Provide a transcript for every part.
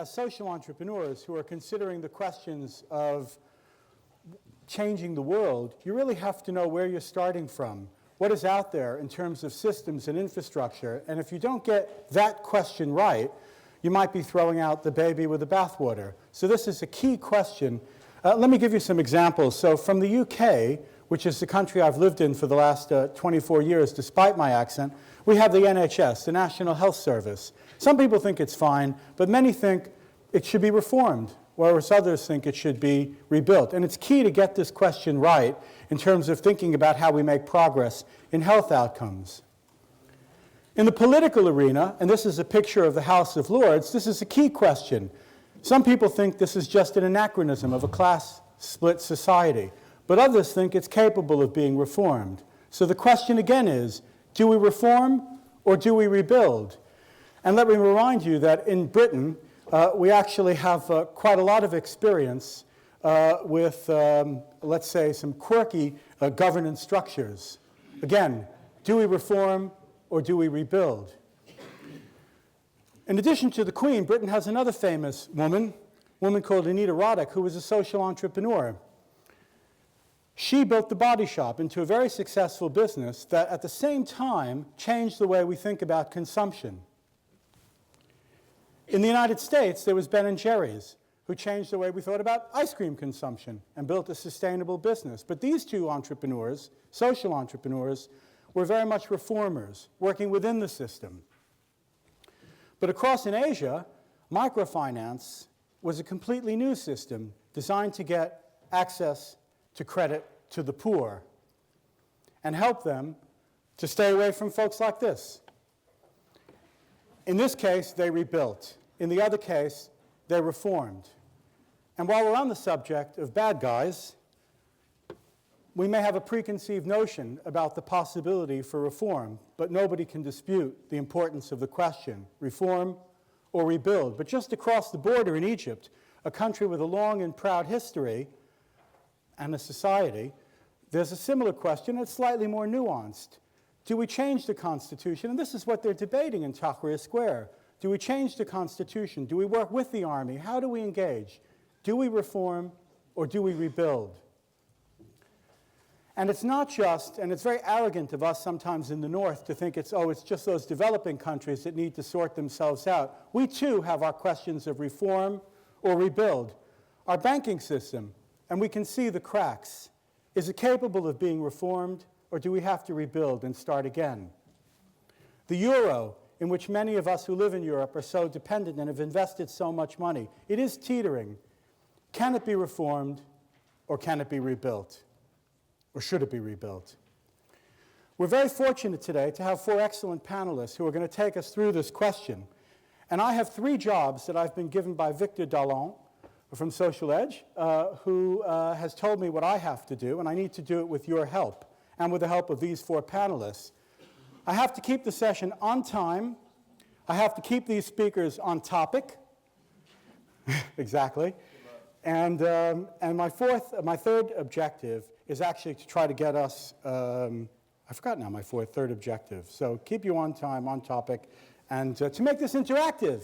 as social entrepreneurs who are considering the questions of changing the world, you really have to know where you're starting from. What is out there in terms of systems and infrastructure? And if you don't get that question right, you might be throwing out the baby with the bathwater. So this is a key question. Let me give you some examples. So from the UK, which is the country I've lived in for the last 24 years, despite my accent, we have the NHS, the National Health Service. Some people think it's fine, but many think it should be reformed, whereas others think it should be rebuilt. And it's key to get this question right in terms of thinking about how we make progress in health outcomes. In the political arena, and this is a picture of the House of Lords, this is a key question. Some people think this is just an anachronism of a class-split society, but others think it's capable of being reformed. So the question again is, do we reform or do we rebuild? And let me remind you that in Britain, we actually have quite a lot of experience with, let's say, some quirky governance structures. Again, do we reform or do we rebuild? In addition to the Queen, Britain has another famous woman called Anita Roddick, who was a social entrepreneur. She built the Body Shop into a very successful business that at the same time changed the way we think about consumption. In the United States, there was Ben & Jerry's, who changed the way we thought about ice cream consumption and built a sustainable business. But these two entrepreneurs, social entrepreneurs, were very much reformers, working within the system. But across in Asia, microfinance was a completely new system designed to get access to credit to the poor and help them to stay away from folks like this. In this case, they rebuilt. In the other case, they reformed. And while we're on the subject of bad guys, we may have a preconceived notion about the possibility for reform, but nobody can dispute the importance of the question, reform or rebuild. But just across the border in Egypt, a country with a long and proud history and a society, there's a similar question that's slightly more nuanced. Do we change the Constitution? And this is what they're debating in Tahrir Square. Do we change the Constitution? Do we work with the army? How do we engage? Do we reform or do we rebuild? And it's not just, and it's very arrogant of us sometimes in the North to think it's just those developing countries that need to sort themselves out. We too have our questions of reform or rebuild. Our banking system, and we can see the cracks. Is it capable of being reformed, or do we have to rebuild and start again? The euro, in which many of us who live in Europe are so dependent and have invested so much money, it is teetering. Can it be reformed, or can it be rebuilt? Or should it be rebuilt? We're very fortunate today to have 4 excellent panelists who are going to take us through this question. And I have 3 jobs that I've been given by Victor Dallon from Social Edge, who has told me what I have to do, and I need to do it with your help and with the help of these 4 panelists. I have to keep the session on time. I have to keep these speakers on topic. Exactly. And my third objective is actually to try to get us, I forgot now my third objective. So keep you on time, on topic, and to make this interactive.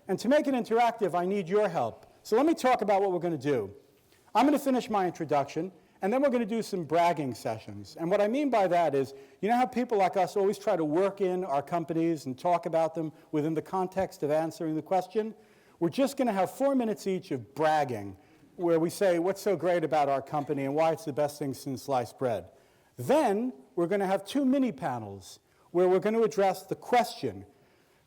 And to make it interactive, I need your help. So let me talk about what we're going to do. I'm going to finish my introduction, and then we're going to do some bragging sessions. And what I mean by that is, you know how people like us always try to work in our companies and talk about them within the context of answering the question? We're just going to have 4 minutes each of bragging, where we say what's so great about our company and why it's the best thing since sliced bread. Then we're going to have 2 mini panels where we're going to address the question.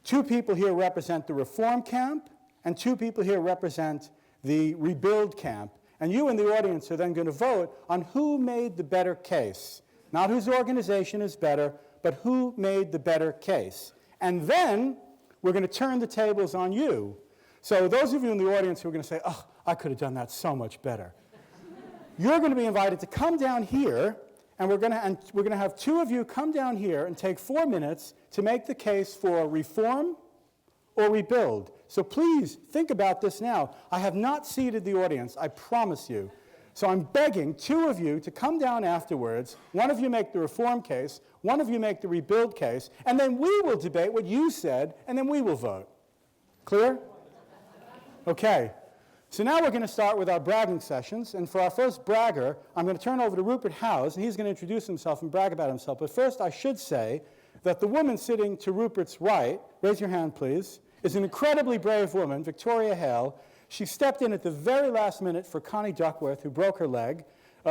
2 people here represent the reform camp, and 2 people here represent the rebuild camp. And you in the audience are then going to vote on who made the better case. Not whose organization is better, but who made the better case. And then we're going to turn the tables on you. So those of you in the audience who are going to say, oh, I could have done that so much better. You're going to be invited to come down here, and we're going to have 2 of you come down here and take 4 minutes to make the case for reform or rebuild. So please think about this now. I have not seated the audience, I promise you. So I'm begging 2 of you to come down afterwards. 1 of you make the reform case, 1 of you make the rebuild case, and then we will debate what you said, and then we will vote. Clear? Okay, so now we're going to start with our bragging sessions. And for our first bragger, I'm going to turn over to Rupert Howes, and he's going to introduce himself and brag about himself. But first, I should say that the woman sitting to Rupert's right, raise your hand please, is an incredibly brave woman, Victoria Hale. She stepped in at the very last minute for Connie Duckworth, who broke her leg.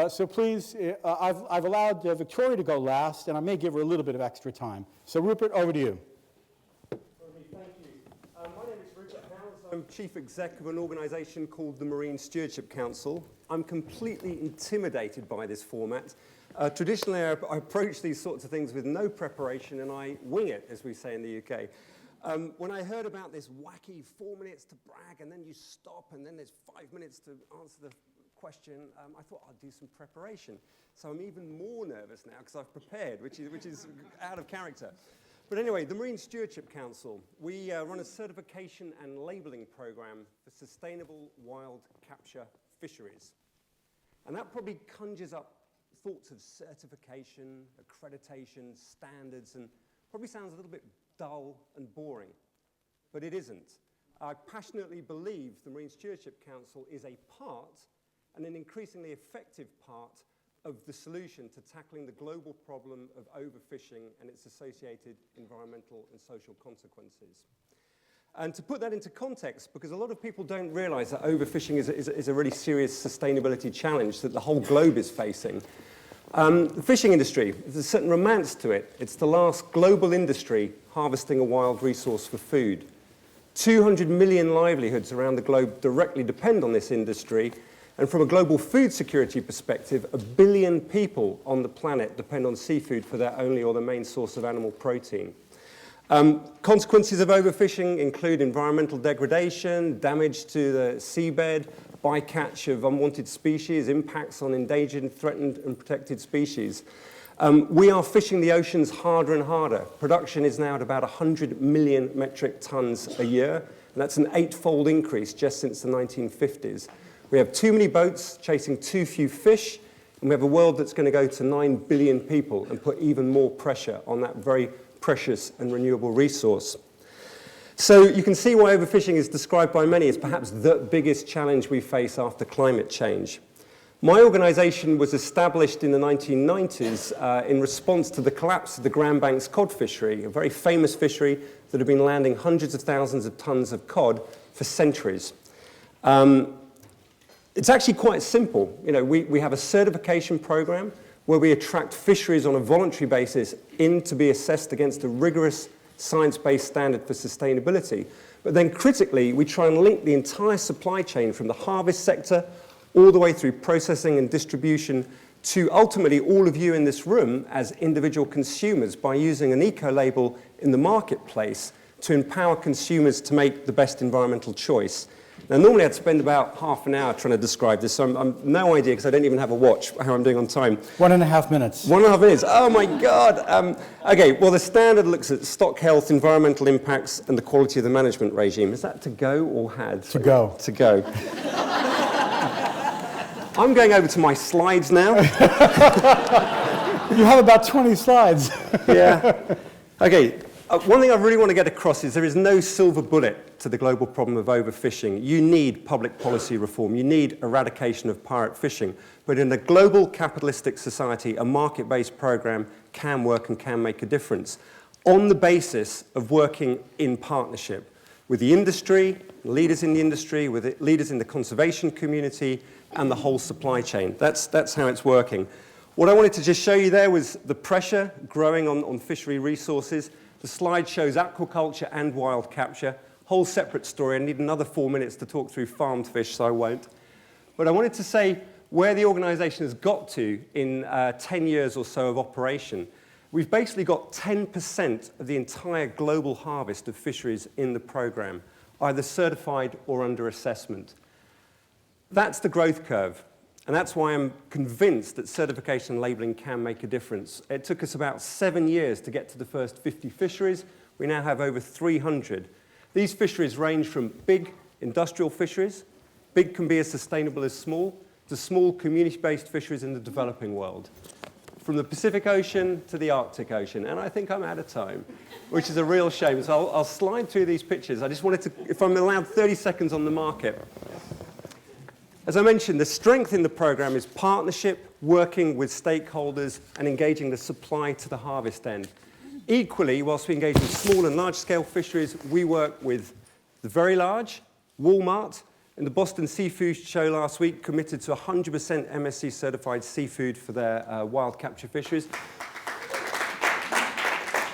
So please, I've allowed Victoria to go last, and I may give her a little bit of extra time. So Rupert, over to you. Thank you. My name is Rupert Howes. I'm Chief Exec of an organisation called the Marine Stewardship Council. I'm completely intimidated by this format. Traditionally, I approach these sorts of things with no preparation, and I wing it, as we say in the UK. When I heard about this wacky 4 minutes to brag, and then you stop, and then there's 5 minutes to answer the question, I thought I'd do some preparation. So I'm even more nervous now because I've prepared, which is out of character. But anyway, the Marine Stewardship Council, we run a certification and labelling program for sustainable wild capture fisheries. And that probably conjures up thoughts of certification, accreditation, standards, and probably sounds a little bit dull and boring, but it isn't. I passionately believe the Marine Stewardship Council is a part, and an increasingly effective part, of the solution to tackling the global problem of overfishing and its associated environmental and social consequences. And to put that into context, because a lot of people don't realize that overfishing is a really serious sustainability challenge that the whole globe is facing. The fishing industry, there's a certain romance to it. It's the last global industry harvesting a wild resource for food. 200 million livelihoods around the globe directly depend on this industry. And from a global food security perspective, 1 billion people on the planet depend on seafood for their only or the main source of animal protein. Consequences of overfishing include environmental degradation, damage to the seabed, bycatch of unwanted species, impacts on endangered, threatened and protected species. We are fishing the oceans harder and harder. Production is now at about 100 million metric tons a year, and that's an 8-fold increase just since the 1950s. We have too many boats chasing too few fish, and we have a world that's going to go to 9 billion people and put even more pressure on that very precious and renewable resource. So you can see why overfishing is described by many as perhaps the biggest challenge we face after climate change. My organisation was established in the 1990s in response to the collapse of the Grand Banks cod fishery, a very famous fishery that had been landing hundreds of thousands of tons of cod for centuries. It's actually quite simple. You know, we have a certification program where we attract fisheries on a voluntary basis in to be assessed against a rigorous science-based standard for sustainability. But then critically, we try and link the entire supply chain from the harvest sector all the way through processing and distribution to ultimately all of you in this room as individual consumers by using an eco-label in the marketplace to empower consumers to make the best environmental choice. Now, normally I'd spend about half an hour trying to describe this, so I'm no idea, because I don't even have a watch, how I'm doing on time. 1.5 minutes. 1.5 minutes. Oh, my God. Okay, well, the standard looks at stock health, environmental impacts, and the quality of the management regime. Is that to go or had? To go. To go. I'm going over to my slides now. You have about 20 slides. Yeah. Okay. One thing I really want to get across is there is no silver bullet to the global problem of overfishing. You need public policy reform. You need eradication of pirate fishing. But in a global capitalistic society, a market-based program can work and can make a difference on the basis of working in partnership with the industry, leaders in the industry, with leaders in the conservation community, and the whole supply chain. That's how it's working. What I wanted to just show you there was the pressure growing on fishery resources. The slide shows aquaculture and wild capture. Whole separate story. I need another 4 minutes to talk through farmed fish, so I won't. But I wanted to say where the organisation has got to in 10 years or so of operation. We've basically got 10% of the entire global harvest of fisheries in the programme, either certified or under assessment. That's the growth curve. And that's why I'm convinced that certification and labelling can make a difference. It took us about 7 years to get to the first 50 fisheries. We now have over 300. These fisheries range from big industrial fisheries, big can be as sustainable as small, to small community-based fisheries in the developing world. from the Pacific Ocean to the Arctic Ocean. And I think I'm out of time, which is a real shame. So I'll slide through these pictures. I just wanted to, if I'm allowed 30 seconds on the market. As I mentioned, the strength in the program is partnership, working with stakeholders, and engaging the supply to the harvest end. Equally, whilst we engage with small and large-scale fisheries, we work with the very large, Walmart, and the Boston Seafood Show last week committed to 100% MSC certified seafood for their wild capture fisheries.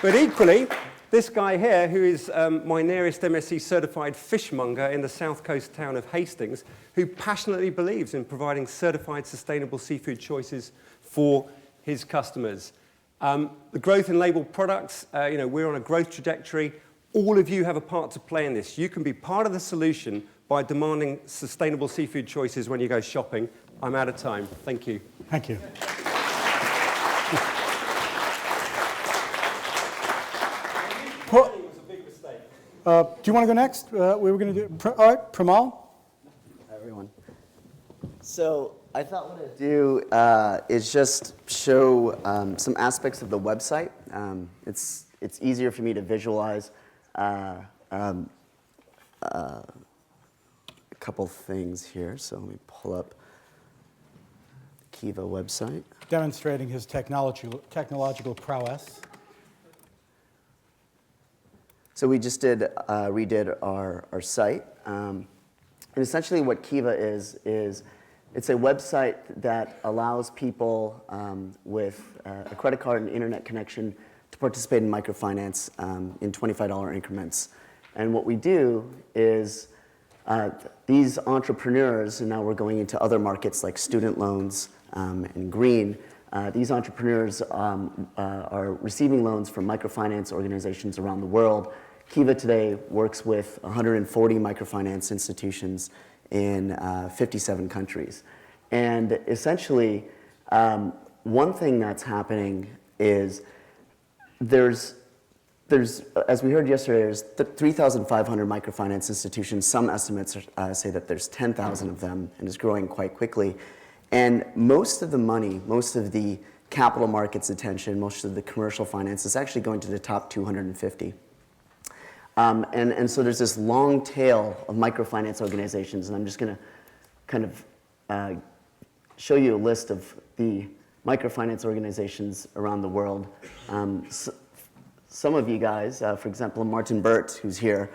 But equally, this guy here, who is my nearest MSC certified fishmonger in the south coast town of Hastings, who passionately believes in providing certified sustainable seafood choices for his customers. The growth in labeled products, we're on a growth trajectory. All of you have a part to play in this. You can be part of the solution by demanding sustainable seafood choices when you go shopping. I'm out of time. Thank you. Thank you. Was a big mistake. Do you want to go next? We were going to do. All right, Premal. Hi, everyone. So I thought what I'd do is just show some aspects of the website. It's easier for me to visualize a couple things here. So let me pull up the Kiva website. Demonstrating his technological prowess. So we just redid our site. And essentially what Kiva is it's a website that allows people with a credit card and internet connection to participate in microfinance in $25 increments. And what we do is these entrepreneurs, and now we're going into other markets like student loans and green, these entrepreneurs are receiving loans from microfinance organizations around the world. Kiva today works with 140 microfinance institutions in 57 countries. And essentially, one thing that's happening is there's as we heard yesterday, there's 3,500 microfinance institutions. Some estimates say that there's 10,000 of them, and it's growing quite quickly. And most of the money, most of the capital markets attention, most of the commercial finance is actually going to the top 250. And so there's this long tail of microfinance organizations, and I'm just going to kind of show you a list of the microfinance organizations around the world. Some of you guys, for example, Martin Burt, who's here,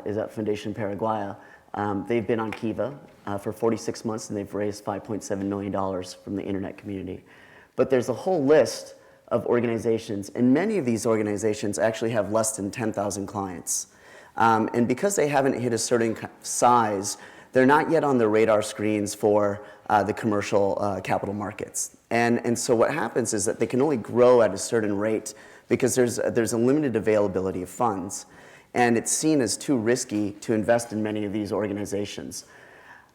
is at Foundation Paraguaya. They've been on Kiva for 46 months, and they've raised $5.7 million from the internet community. But there's a whole list of organizations, and many of these organizations actually have less than 10,000 clients. And because they haven't hit a certain size, they're not yet on the radar screens for the commercial capital markets. And so what happens is that they can only grow at a certain rate because there's a limited availability of funds. And it's seen as too risky to invest in many of these organizations.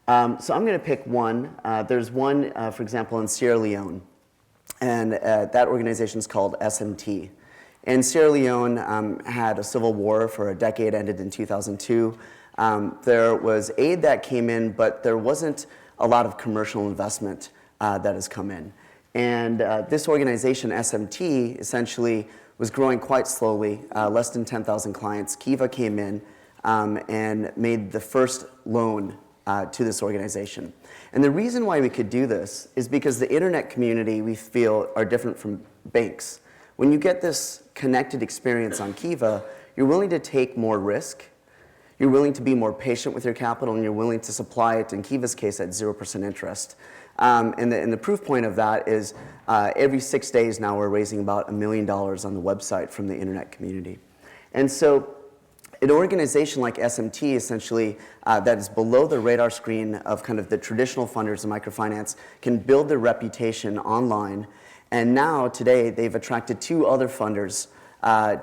So I'm going to pick one. There's one, for example, in Sierra Leone. And that organization is called SMT. And Sierra Leone had a civil war for a decade, ended in 2002. There was aid that came in, but there wasn't a lot of commercial investment that has come in. And this organization, SMT, essentially was growing quite slowly, less than 10,000 clients. Kiva came in and made the first loan to this organization. And the reason why we could do this is because the internet community, we feel, are different from banks. When you get this connected experience on Kiva, you're willing to take more risk, you're willing to be more patient with your capital, and you're willing to supply it, in Kiva's case, at 0% interest. And the proof point of that is every 6 days now we're raising about $1 million on the website from the internet community. And so an organization like SMT, essentially, that is below the radar screen of kind of the traditional funders in microfinance, can build their reputation online. And now, today, they've attracted two other funders,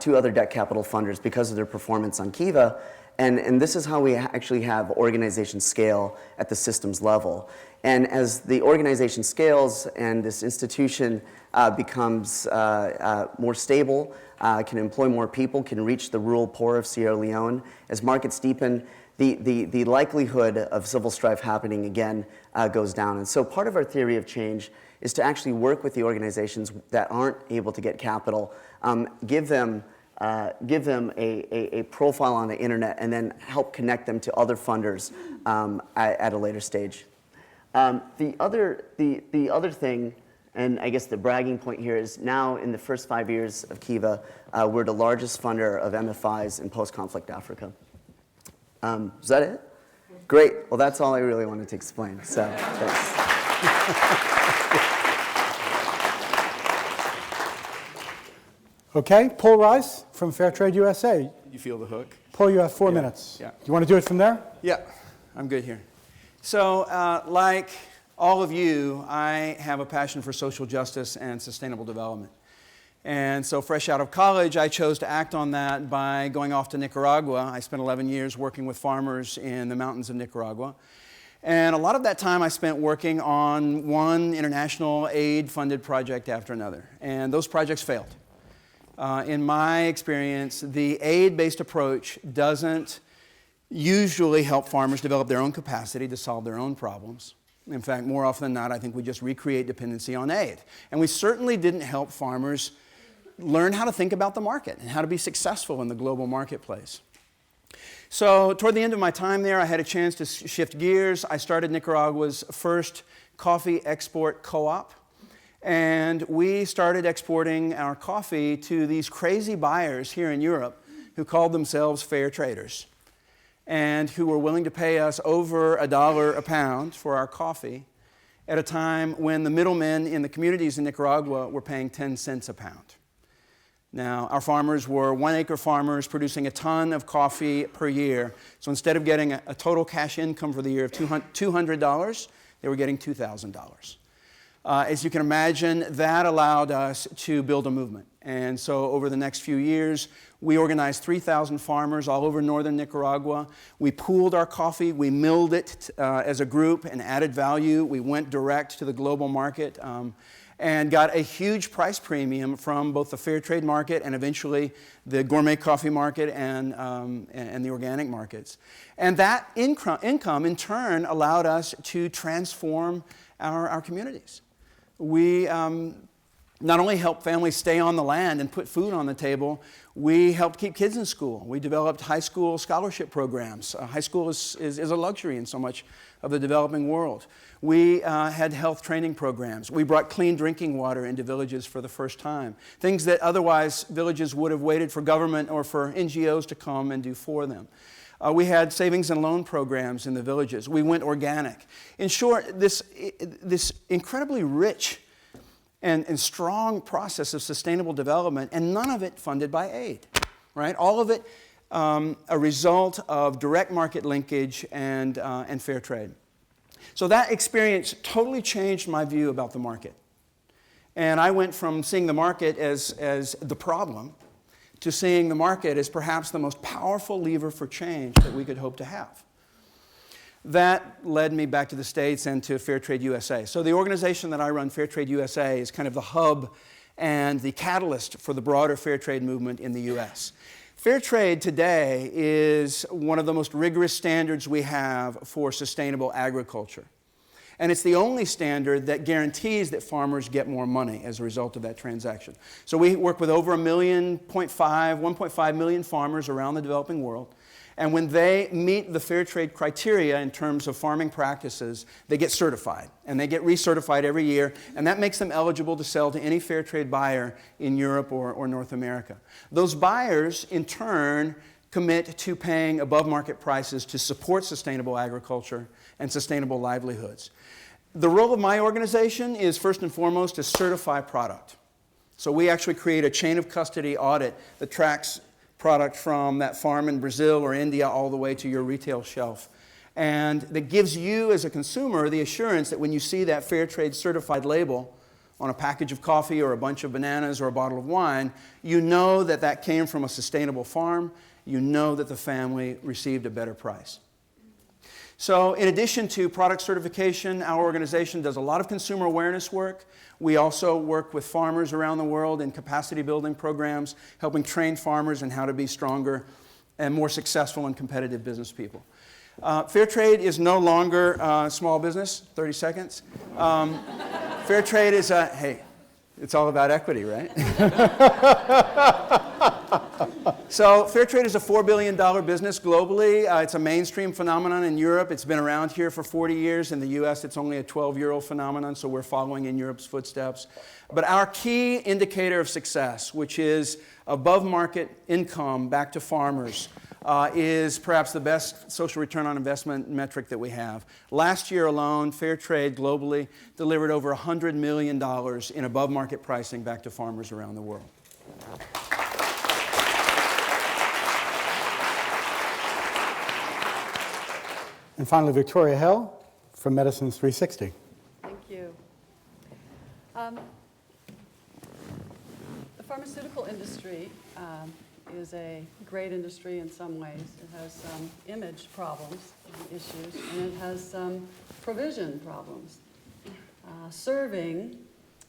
two other debt capital funders because of their performance on Kiva. And this is how we actually have organization scale at the systems level. And as the organization scales and this institution becomes more stable, can employ more people, can reach the rural poor of Sierra Leone, as markets deepen, the likelihood of civil strife happening again goes down. And so part of our theory of change is to actually work with the organizations that aren't able to get capital, give them a profile on the internet, and then help connect them to other funders at a later stage. The other thing, and I guess the bragging point here, is now in the first 5 years of Kiva, we're the largest funder of MFIs in post-conflict Africa. Is that it? Great. Well, that's all I really wanted to explain. So, thanks. Okay, Paul Rice from Fairtrade USA. You feel the hook? Paul, you have 4 minutes. Yeah. You want to do it from there? Yeah, I'm good here. So, like all of you, I have a passion for social justice and sustainable development. And so fresh out of college, I chose to act on that by going off to Nicaragua. I spent 11 years working with farmers in the mountains of Nicaragua. And a lot of that time I spent working on one international aid-funded project after another. And those projects failed. In my experience, the aid-based approach doesn't usually help farmers develop their own capacity to solve their own problems. In fact, more often than not, I think we just recreate dependency on aid. And we certainly didn't help farmers learn how to think about the market and how to be successful in the global marketplace. So toward the end of my time there, I had a chance to shift gears. I started Nicaragua's first coffee export co-op. And we started exporting our coffee to these crazy buyers here in Europe who called themselves fair traders and who were willing to pay us over $1 a pound for our coffee at a time when the middlemen in the communities in Nicaragua were paying 10 cents a pound. Now, our farmers were 1-acre farmers producing a ton of coffee per year. So instead of getting a total cash income for the year of $200, they were getting $2,000. As you can imagine, that allowed us to build a movement. And so over the next few years, we organized 3,000 farmers all over northern Nicaragua. We pooled our coffee, we milled it as a group and added value. We went direct to the global market and got a huge price premium from both the fair trade market and eventually the gourmet coffee market and the organic markets. And that income, in turn, allowed us to transform our communities. We not only helped families stay on the land and put food on the table, we helped keep kids in school. We developed high school scholarship programs. High school is a luxury in so much of the developing world. We had health training programs. We brought clean drinking water into villages for the first time. Things that otherwise villages would have waited for government or for NGOs to come and do for them. We had savings and loan programs in the villages. We went organic. In short, this incredibly rich and strong process of sustainable development, and none of it funded by aid, right? All of it a result of direct market linkage and fair trade. So that experience totally changed my view about the market. And I went from seeing the market as the problem to seeing the market as perhaps the most powerful lever for change that we could hope to have. That led me back to the States and to Fairtrade USA. So the organization that I run, Fairtrade USA, is kind of the hub and the catalyst for the broader fair trade movement in the US. Fair trade today is one of the most rigorous standards we have for sustainable agriculture. And it's the only standard that guarantees that farmers get more money as a result of that transaction. So we work with over 1.5 million farmers around the developing world. And when they meet the fair trade criteria in terms of farming practices, they get certified. And they get recertified every year. And that makes them eligible to sell to any fair trade buyer in Europe or North America. Those buyers, in turn, commit to paying above market prices to support sustainable agriculture and sustainable livelihoods. The role of my organization is first and foremost to certify product. So we actually create a chain of custody audit that tracks product from that farm in Brazil or India all the way to your retail shelf. And that gives you as a consumer the assurance that when you see that fair trade certified label on a package of coffee or a bunch of bananas or a bottle of wine, you know that that came from a sustainable farm. You know that the family received a better price. So in addition to product certification, our organization does a lot of consumer awareness work. We also work with farmers around the world in capacity building programs, helping train farmers in how to be stronger and more successful and competitive business people. Fair trade is no longer small business, 30 seconds. Fair trade is hey, it's all about equity, right? So fair trade is a $4 billion business globally. It's a mainstream phenomenon in Europe. It's been around here for 40 years. In the US, it's only a 12-year-old phenomenon, so we're following in Europe's footsteps. But our key indicator of success, which is above market income back to farmers, is perhaps the best social return on investment metric that we have. Last year alone, fair trade globally delivered over $100 million in above market pricing back to farmers around the world. And finally, Victoria Hale from Medicines 360. Thank you. The pharmaceutical industry is a great industry in some ways. It has some image problems and issues, and it has some provision problems. Serving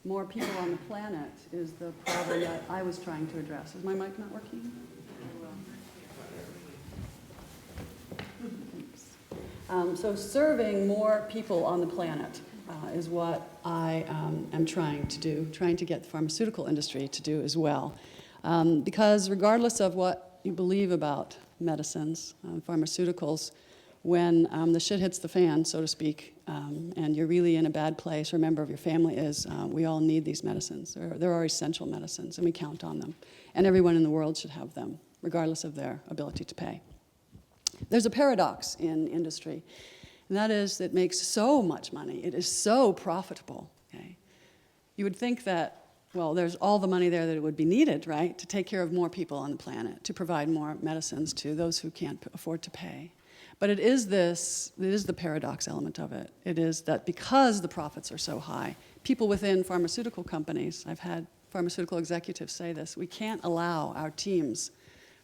more people on the planet is the problem that I was trying to address. Is my mic not working? So serving more people on the planet is what I am trying to do, trying to get the pharmaceutical industry to do as well. Because regardless of what you believe about medicines, pharmaceuticals, when the shit hits the fan, so to speak, and you're really in a bad place, or a member of your family is, we all need these medicines. They're our essential medicines, and we count on them. And everyone in the world should have them, regardless of their ability to pay. There's a paradox in industry, and that is it makes so much money. It is so profitable. Okay? You would think that, well, there's all the money there that it would be needed, right, to take care of more people on the planet, to provide more medicines to those who can't afford to pay. But it is the paradox element of it. It is that because the profits are so high, people within pharmaceutical companies, I've had pharmaceutical executives say this, we can't allow our teams,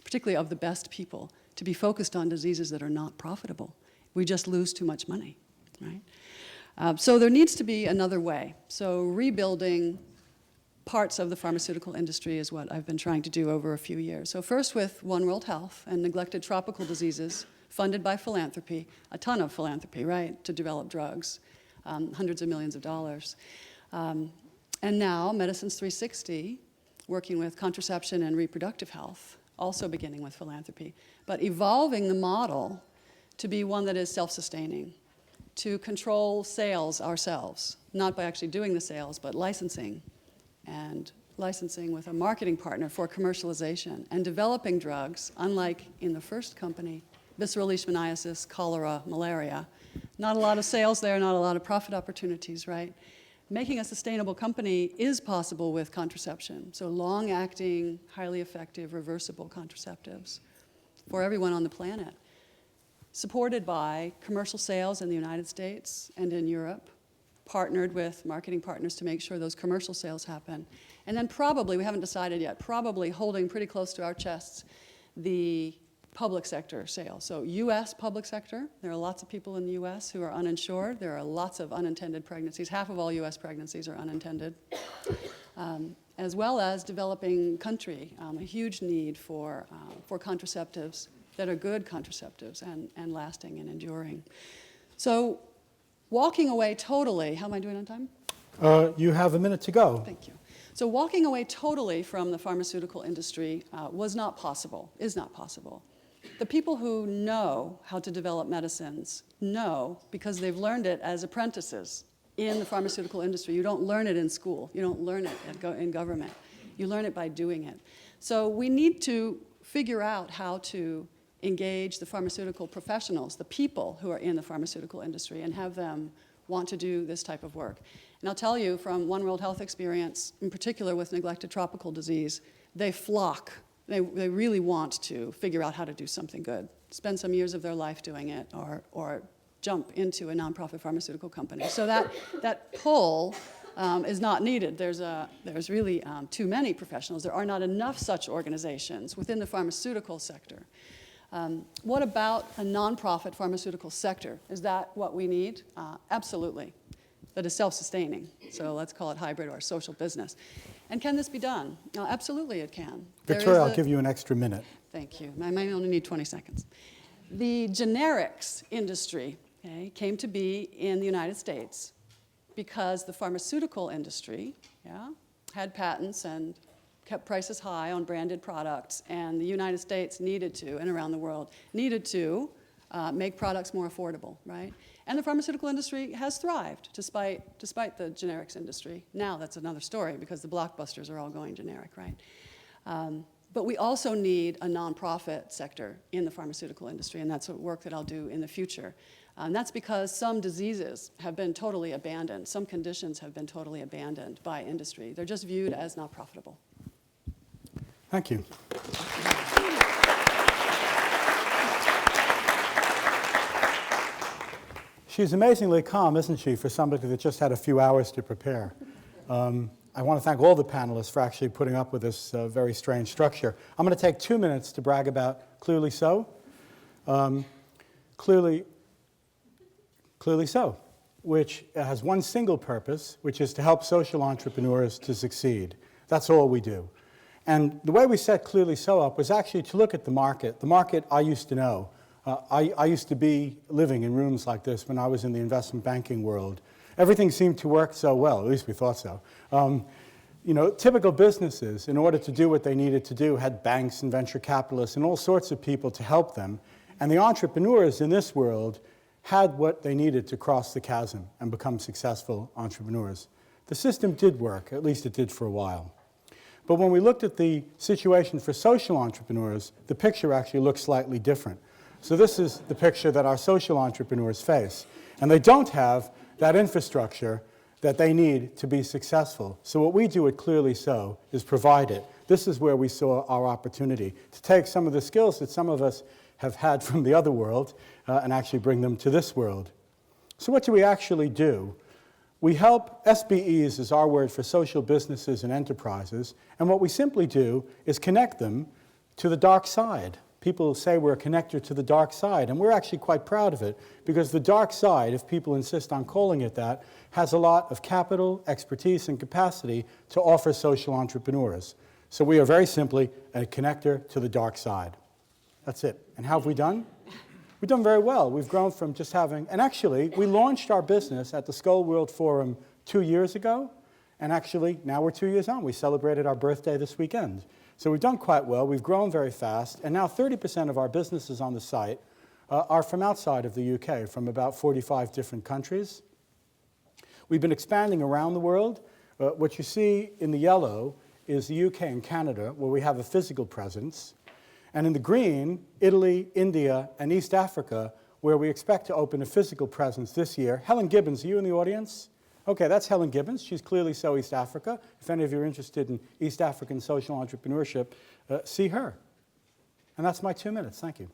particularly of the best people, to be focused on diseases that are not profitable. We just lose too much money, right? So there needs to be another way. So rebuilding parts of the pharmaceutical industry is what I've been trying to do over a few years. So first with One World Health and neglected tropical diseases, funded by philanthropy, a ton of philanthropy, right, to develop drugs, hundreds of millions of dollars. And now Medicines 360, working with contraception and reproductive health, also beginning with philanthropy, but evolving the model to be one that is self-sustaining, to control sales ourselves, not by actually doing the sales, but licensing, and licensing with a marketing partner for commercialization, and developing drugs, unlike in the first company, visceral leishmaniasis, cholera, malaria. Not a lot of sales there, not a lot of profit opportunities, right? Making a sustainable company is possible with contraception. So long-acting, highly effective, reversible contraceptives for everyone on the planet, supported by commercial sales in the United States and in Europe, partnered with marketing partners to make sure those commercial sales happen. And then probably, we haven't decided yet, probably holding pretty close to our chests the public sector sales. So US public sector, there are lots of people in the US who are uninsured. There are lots of unintended pregnancies. Half of all US pregnancies are unintended. As well as developing country, a huge need for contraceptives that are good contraceptives and lasting and enduring. So walking away totally, how am I doing on time? You have a minute to go. Thank you. So walking away totally from the pharmaceutical industry is not possible. The people who know how to develop medicines know because they've learned it as apprentices in the pharmaceutical industry. You don't learn it in school. You don't learn it in government. You learn it by doing it. So we need to figure out how to engage the pharmaceutical professionals, the people who are in the pharmaceutical industry, and have them want to do this type of work. And I'll tell you from One World Health experience, in particular with neglected tropical disease, they flock. They really want to figure out how to do something good, spend some years of their life doing it, or jump into a nonprofit pharmaceutical company. So that pull is not needed. There's really too many professionals. There are not enough such organizations within the pharmaceutical sector. What about a nonprofit pharmaceutical sector? Is that what we need? Absolutely. That is self-sustaining. So let's call it hybrid or social business. And can this be done? Absolutely it can. Victoria, I'll give you an extra minute. Thank you. I might only need 20 seconds. The generics industry, okay, came to be in the United States because the pharmaceutical industry, had patents and kept prices high on branded products, and the United States needed to, and around the world, needed to make products more affordable, right? And the pharmaceutical industry has thrived despite the generics industry. Now that's another story because the blockbusters are all going generic, right? But we also need a nonprofit sector in the pharmaceutical industry, and that's work that I'll do in the future. That's because some diseases have been totally abandoned. Some conditions have been totally abandoned by industry. They're just viewed as not profitable. Thank you. She's amazingly calm, isn't she, for somebody that just had a few hours to prepare. I want to thank all the panelists for actually putting up with this very strange structure. I'm going to take 2 minutes to brag about ClearlySo. ClearlySo, which has one single purpose, which is to help social entrepreneurs to succeed. That's all we do. And the way we set ClearlySo up was actually to look at the market I used to know. I used to be living in rooms like this when I was in the investment banking world. Everything seemed to work so well, at least we thought so. You know, typical businesses, in order to do what they needed to do, had banks and venture capitalists and all sorts of people to help them. And the entrepreneurs in this world had what they needed to cross the chasm and become successful entrepreneurs. The system did work, at least it did for a while. But when we looked at the situation for social entrepreneurs, the picture actually looks slightly different. So this is the picture that our social entrepreneurs face. And they don't have that infrastructure that they need to be successful. So what we do at ClearlySo is provide it. This is where we saw our opportunity to take some of the skills that some of us have had from the other world and actually bring them to this world. So what do we actually do? We help, SBEs is our word for social businesses and enterprises, and what we simply do is connect them to the dark side. People say we're a connector to the dark side, and we're actually quite proud of it, because the dark side, if people insist on calling it that, has a lot of capital, expertise, and capacity to offer social entrepreneurs. So we are very simply a connector to the dark side. That's it. And how have we done? We've done very well. We've grown from just having, and actually, we launched our business at the Skoll World Forum 2 years ago, and actually, now we're 2 years on. We celebrated our birthday this weekend. So we've done quite well. We've grown very fast, and now 30% of our businesses on the site are from outside of the UK, from about 45 different countries. We've been expanding around the world. What you see in the yellow is the UK and Canada, where we have a physical presence. And in the green, Italy, India, and East Africa, where we expect to open a physical presence this year. Helen Gibbons, are you in the audience? Okay, that's Helen Gibbons. She's ClearlySo East Africa. If any of you are interested in East African social entrepreneurship, see her. And that's my 2 minutes. Thank you.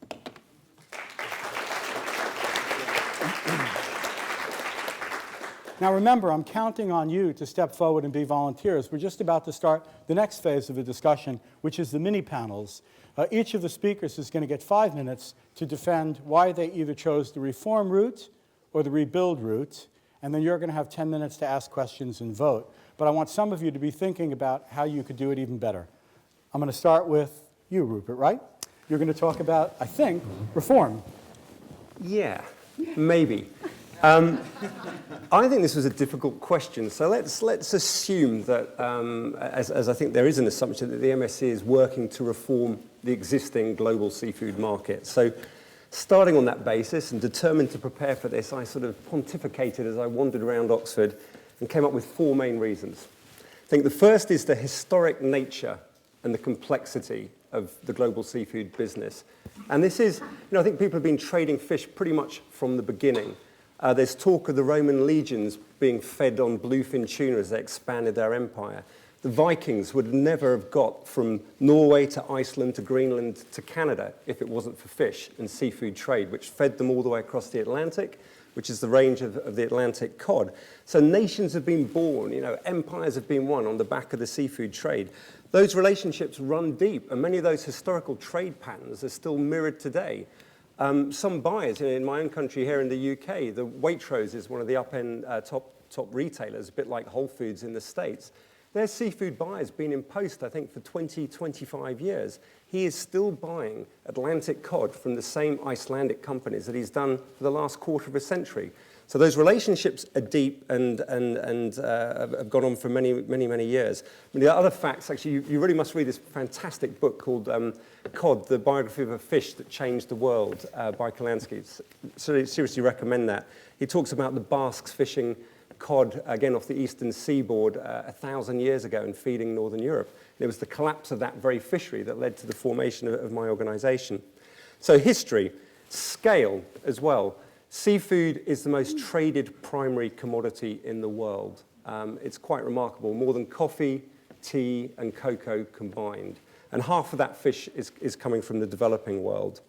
Now remember, I'm counting on you to step forward and be volunteers. We're just about to start the next phase of the discussion, which is the mini panels. Each of the speakers is going to get 5 minutes to defend why they either chose the reform route or the rebuild route, and then you're going to have 10 minutes to ask questions and vote. But I want some of you to be thinking about how you could do it even better. I'm going to start with you, Rupert, right? You're going to talk about, I think, reform. Yeah, maybe. I think this was a difficult question, so let's assume that, as I think there is an assumption, that the MSc is working to reform the existing global seafood market. So starting on that basis and determined to prepare for this, I sort of pontificated as I wandered around Oxford and came up with 4 main reasons. I think the first is the historic nature and the complexity of the global seafood business. And this is, I think people have been trading fish pretty much from the beginning. There's talk of the Roman legions being fed on bluefin tuna as they expanded their empire. The Vikings would never have got from Norway to Iceland to Greenland to Canada if it wasn't for fish and seafood trade, which fed them all the way across the Atlantic, which is the range of the Atlantic cod. So nations have been born, empires have been won on the back of the seafood trade. Those relationships run deep, and many of those historical trade patterns are still mirrored today. Some buyers, in my own country here in the UK, the Waitrose is one of the up-end top retailers, a bit like Whole Foods in the States. Their seafood buyer's been in post, I think, for 20, 25 years. He is still buying Atlantic cod from the same Icelandic companies that he's done for the last quarter of a century. So those relationships are deep and have gone on for many, many, many years. I mean, the other facts, actually, you really must read this fantastic book called Cod, The Biography of a Fish That Changed the World by Kalansky. So seriously recommend that. He talks about the Basques fishing cod, again, off the eastern seaboard 1,000 years ago and feeding Northern Europe. And it was the collapse of that very fishery that led to the formation of my organization. So history, scale as well. Seafood is the most traded primary commodity in the world. It's quite remarkable, more than coffee, tea, and cocoa combined. And half of that fish is coming from the developing world.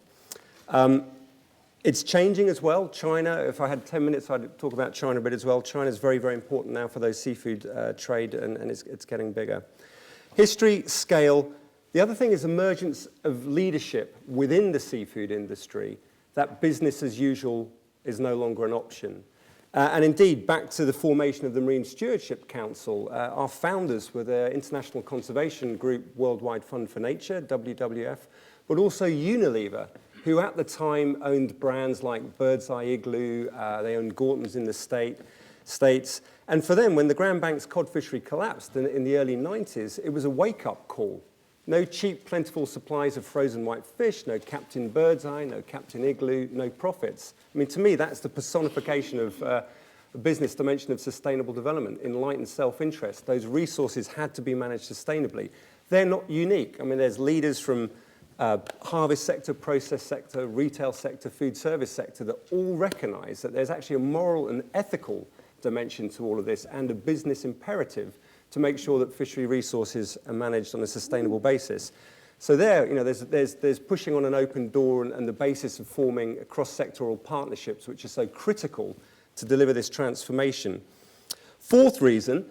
It's changing as well. China, if I had 10 minutes, I'd talk about China a bit as well. China is very, very important now for those seafood trade, and it's getting bigger. History, scale. The other thing is emergence of leadership within the seafood industry, that business as usual is no longer an option. And indeed, back to the formation of the Marine Stewardship Council, our founders were the international conservation group Worldwide Fund for Nature, WWF, but also Unilever, who at the time owned brands like Bird's Eye Igloo, they owned Gorton's in the States. And for them, when the Grand Banks cod fishery collapsed in the early 90s, it was a wake-up call. No cheap, plentiful supplies of frozen white fish, no Captain Birdseye, no Captain Igloo, no profits. I mean, to me, that's the personification of a business dimension of sustainable development, enlightened self-interest. Those resources had to be managed sustainably. They're not unique. I mean, there's leaders from harvest sector, process sector, retail sector, food service sector that all recognize that there's actually a moral and ethical dimension to all of this and a business imperative to make sure that fishery resources are managed on a sustainable basis. So there, you know, there's pushing on an open door and the basis of forming cross-sectoral partnerships, which are so critical to deliver this transformation. Fourth reason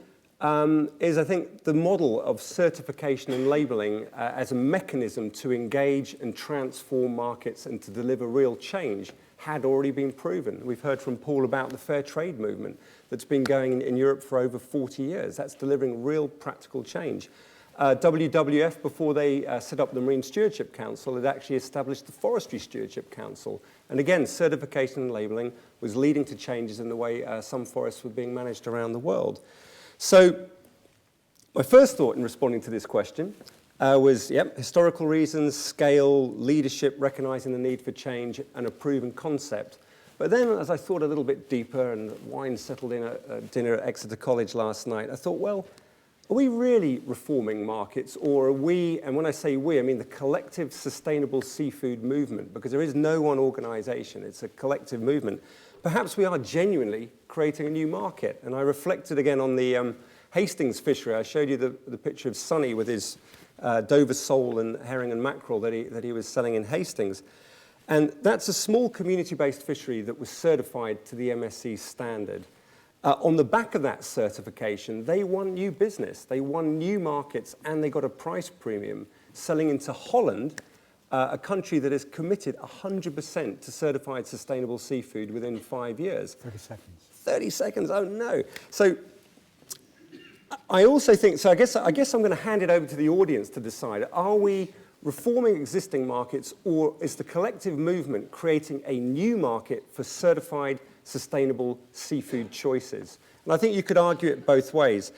is, I think, the model of certification and labeling as a mechanism to engage and transform markets and to deliver real change had already been proven. We've heard from Paul about the fair trade movement that's been going in Europe for over 40 years. That's delivering real practical change. WWF, before they set up the Marine Stewardship Council, had actually established the Forestry Stewardship Council. And again, certification and labeling was leading to changes in the way some forests were being managed around the world. So my first thought in responding to this question was, historical reasons, scale, leadership, recognizing the need for change, and a proven concept. But then, as I thought a little bit deeper and wine settled in at dinner at Exeter College last night, I thought, well, are we really reforming markets, or are we, and when I say we, I mean the collective sustainable seafood movement, because there is no one organization, it's a collective movement. Perhaps we are genuinely creating a new market. And I reflected again on the Hastings fishery. I showed you the picture of Sonny with his Dover sole and herring and mackerel that he was selling in Hastings. And that's a small community-based fishery that was certified to the MSC standard. On the back of that certification, they won new business, they won new markets, and they got a price premium selling into Holland, a country that has committed 100% to certified sustainable seafood within 5 years. 30 seconds. 30 seconds, oh no. So I also think, so I guess I'm going to hand it over to the audience to decide, are we reforming existing markets, or is the collective movement creating a new market for certified sustainable seafood choices? And I think you could argue it both ways.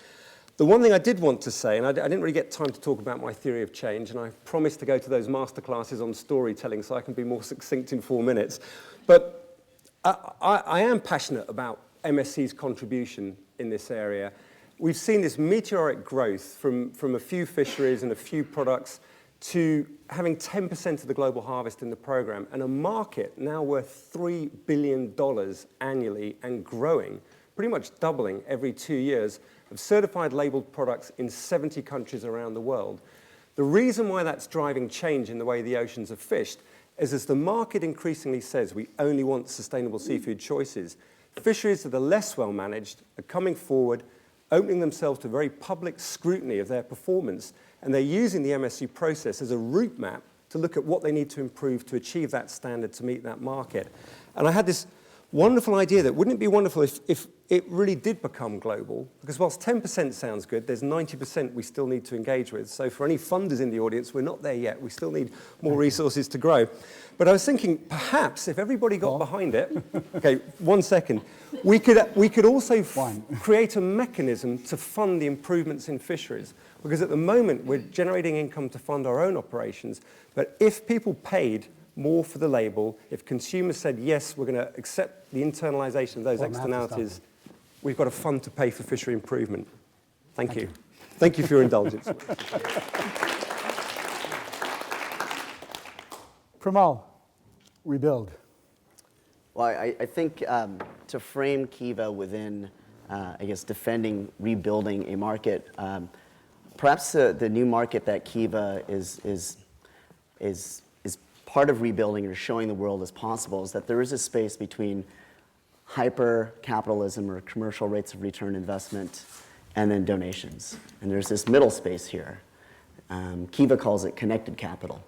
The one thing I did want to say, and I didn't really get time to talk about my theory of change, and I promised to go to those masterclasses on storytelling so I can be more succinct in 4 minutes, but I am passionate about MSC's contribution in this area. We've seen this meteoric growth from a few fisheries and a few products to having 10% of the global harvest in the program, and a market now worth $3 billion annually and growing, pretty much doubling every 2 years, of certified labeled products in 70 countries around the world. The reason why that's driving change in the way the oceans are fished is as the market increasingly says we only want sustainable seafood choices, fisheries that are less well managed are coming forward, opening themselves to very public scrutiny of their performance, and they're using the MSC process as a route map to look at what they need to improve to achieve that standard to meet that market. And I had this wonderful idea that wouldn't it be wonderful if it really did become global? Because whilst 10% sounds good, there's 90% we still need to engage with. So for any funders in the audience, we're not there yet. We still need more resources to grow. But I was thinking, perhaps if everybody got behind it, okay, 1 second, we could also create a mechanism to fund the improvements in fisheries. Because at the moment, we're generating income to fund our own operations. But if people paid more for the label, if consumers said, yes, we're going to accept the internalisation of those externalities, we've got a fund to pay for fishery improvement. Thank you. Thank you for your indulgence. Premal, rebuild. Well, I think to frame Kiva within, I guess, defending, rebuilding a market, perhaps the new market that Kiva is part of rebuilding or showing the world as possible is that there is a space between hyper-capitalism or commercial rates of return investment and then donations. And there's this middle space here. Kiva calls it connected capital.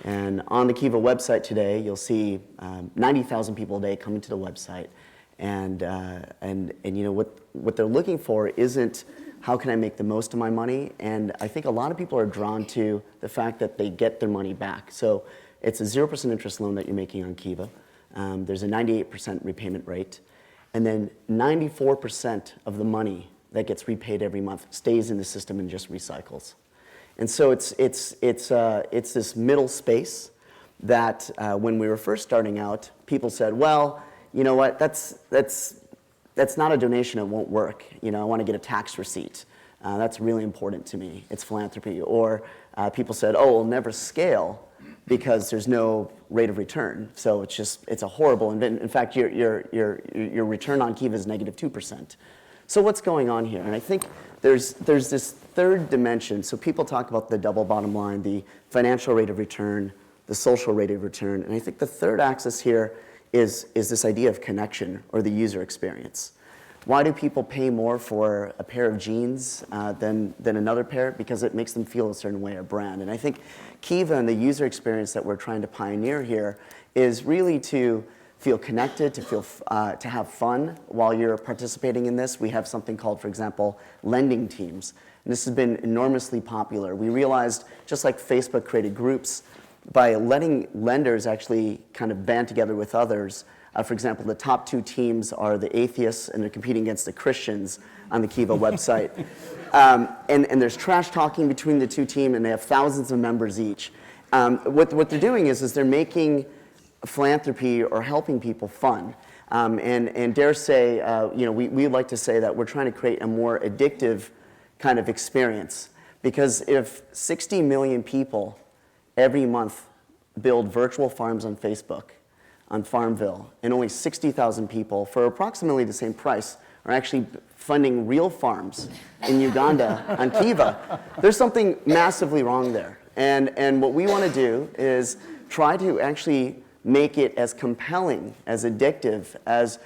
And on the Kiva website today, you'll see 90,000 people a day coming to the website. And you know, what they're looking for isn't how can I make the most of my money? And I think a lot of people are drawn to the fact that they get their money back. So it's a 0% interest loan that you're making on Kiva. There's a 98% repayment rate. And then 94% of the money that gets repaid every month stays in the system and just recycles. And so it's this middle space that when we were first starting out, people said, well, you know what, that's not a donation, it won't work. You know, I want to get a tax receipt. That's really important to me. It's philanthropy. Or people said, oh, it'll never scale because there's no rate of return. So it's a horrible, in fact, your return on Kiva is -2%. So what's going on here? And I think there's this third dimension. So people talk about the double bottom line, the financial rate of return, the social rate of return. And I think the third axis here is this idea of connection or the user experience. Why do people pay more for a pair of jeans than another pair? Because it makes them feel a certain way, a brand. And I think Kiva and the user experience that we're trying to pioneer here is really to feel connected, to have fun while you're participating in this. We have something called, for example, lending teams. And this has been enormously popular. We realized, just like Facebook created groups, by letting lenders actually kind of band together with others. For example, the top 2 teams are the atheists, and they're competing against the Christians on the Kiva website. And there's trash talking between the 2 teams, and they have thousands of members each. What they're doing is they're making philanthropy or helping people fun. And dare say, you know, we like to say that we're trying to create a more addictive kind of experience. Because if 60 million people every month build virtual farms on Facebook, on Farmville, and only 60,000 people for approximately the same price are actually funding real farms in Uganda on Kiva, there's something massively wrong there. And what we want to do is try to actually make it as compelling, as addictive, as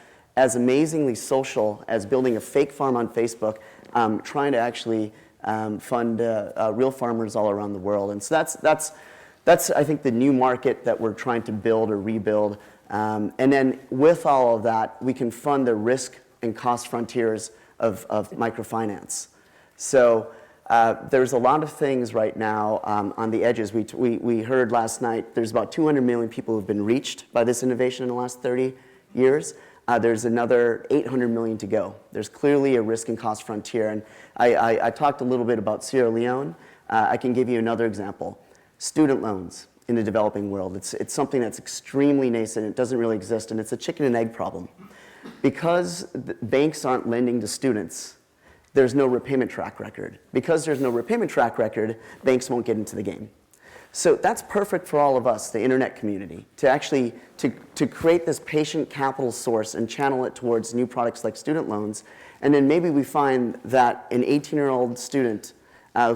amazingly social as building a fake farm on Facebook, trying to actually fund real farmers all around the world. And so that's I think, the new market that we're trying to build or rebuild. And then with all of that, we can fund the risk and cost frontiers of microfinance. So there's a lot of things right now on the edges. We heard last night there's about 200 million people who've been reached by this innovation in the last 30 years. There's another 800 million to go. There's clearly a risk and cost frontier. And I talked a little bit about Sierra Leone. I can give you another example. Student loans in the developing world. It's something that's extremely nascent. It doesn't really exist, and it's a chicken and egg problem. Because banks aren't lending to students, there's no repayment track record. Because there's no repayment track record, banks won't get into the game. So that's perfect for all of us, the internet community, to actually to create this patient capital source and channel it towards new products like student loans. And then maybe we find that an 18-year-old student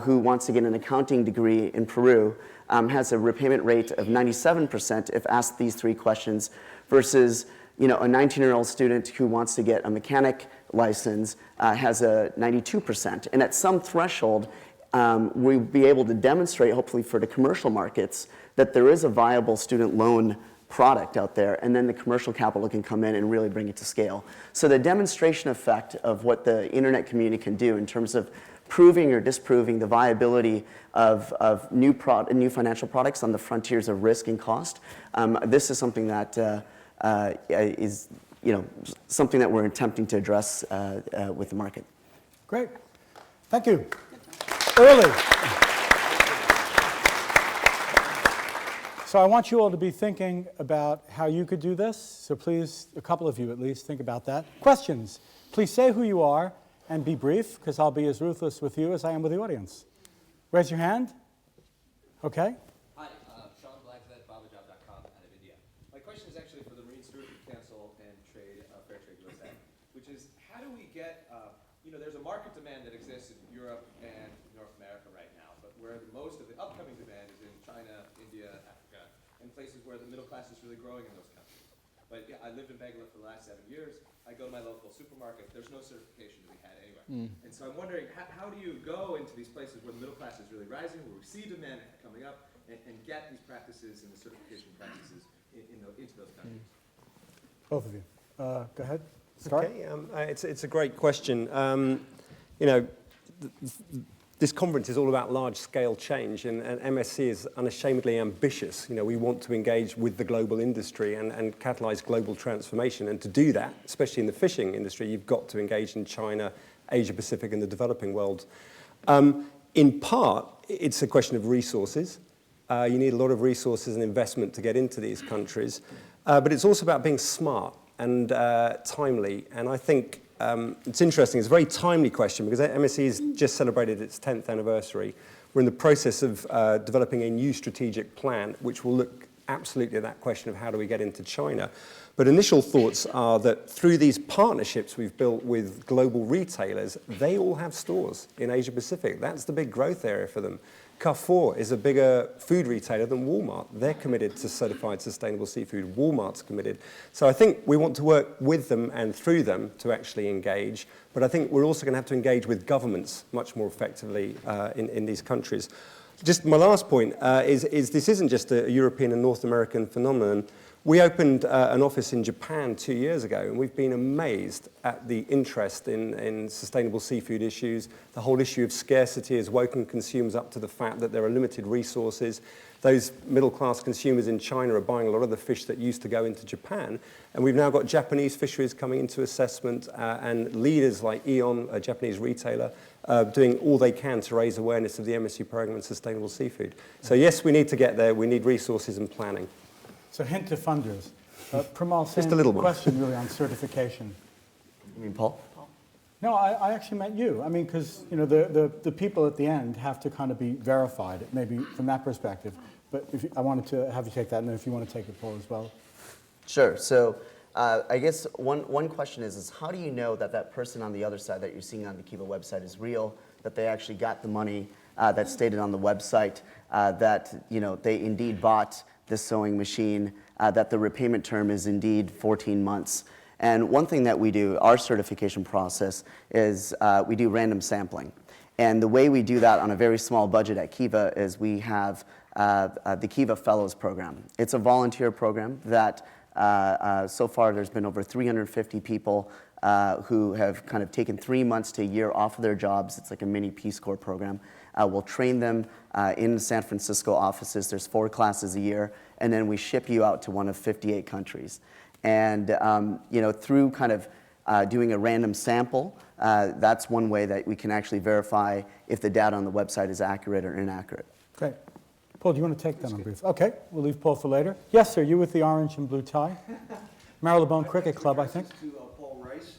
who wants to get an accounting degree in Peru has a repayment rate of 97% if asked these 3 questions, versus, you know, a 19-year-old student who wants to get a mechanic license has a 92%. And at some threshold, we'll be able to demonstrate, hopefully for the commercial markets, that there is a viable student loan product out there, and then the commercial capital can come in and really bring it to scale. So the demonstration effect of what the internet community can do in terms of proving or disproving the viability of new financial products on the frontiers of risk and cost, this is something that is something that we're attempting to address with the market. Great. Thank you. Early. So I want you all to be thinking about how you could do this. So please, a couple of you at least, think about that. Questions? Please say who you are and be brief, because I'll be as ruthless with you as I am with the audience. Raise your hand. Okay. Hi, Shah BlackZedBabajob.com out of India. My question is actually for the Marine Stewardship Council and Fair Trade USA, which is how do we get, there's a market demand that exists in Europe and North America right now, but where most of the upcoming demand is in China, India, Africa, and places where the middle class is really growing in those countries. But yeah, I lived in Bangalore for the last 7 years. I go to my local supermarket. There's no certification to be had anywhere. And so I'm wondering, how do you go into these places where the middle class is really rising, where we see demand coming up, and get these practices and the certification practices into those countries? Both of you. Go ahead. Start. Okay, it's a great question. This conference is all about large-scale change, and MSC is unashamedly ambitious. We want to engage with the global industry and catalyze global transformation. And to do that, especially in the fishing industry, you've got to engage in China, Asia-Pacific, and the developing world. In part, it's a question of resources. You need a lot of resources and investment to get into these countries. But it's also about being smart and timely. And I think it's interesting. It's a very timely question because MSC has just celebrated its 10th anniversary. We're in the process of developing a new strategic plan, which will look absolutely at that question of how do we get into China. But initial thoughts are that through these partnerships we've built with global retailers, they all have stores in Asia Pacific. That's the big growth area for them. Carrefour is a bigger food retailer than Walmart. They're committed to certified sustainable seafood. Walmart's committed. So I think we want to work with them and through them to actually engage. But I think we're also going to have to engage with governments much more effectively in these countries. Just my last point is this isn't just a European and North American phenomenon. We opened an office in Japan 2 years ago, and we've been amazed at the interest in sustainable seafood issues. The whole issue of scarcity has woken consumers up to the fact that there are limited resources. Those middle-class consumers in China are buying a lot of the fish that used to go into Japan. And we've now got Japanese fisheries coming into assessment and leaders like Aeon, a Japanese retailer, doing all they can to raise awareness of the MSU program and sustainable seafood. So yes, we need to get there. We need resources and planning. So hint to funders. Premal, Just a little one. question really on certification. You mean Paul? No, I actually meant you. I mean, because the people at the end have to kind of be verified, maybe from that perspective. But I wanted to have you take that, and then if you want to take it, Paul, as well. Sure. So I guess one question is how do you know that that person on the other side that you're seeing on the Kiva website is real, that they actually got the money that's stated on the website, that they indeed bought this sewing machine, that the repayment term is indeed 14 months. And one thing that we do, our certification process, is we do random sampling. And the way we do that on a very small budget at Kiva is we have the Kiva Fellows Program. It's a volunteer program that so far there's been over 350 people who have kind of taken 3 months to a year off of their jobs. It's like a mini Peace Corps program. We'll train them in the San Francisco offices. There's 4 classes a year, and then we ship you out to one of 58 countries. And through kind of doing a random sample, that's one way that we can actually verify if the data on the website is accurate or inaccurate. Great. Paul, do you want to take that on brief? Okay, we'll leave Paul for later. Yes, sir, you with the orange and blue tie. Marylebone Cricket Club, I think. To Paul Rice.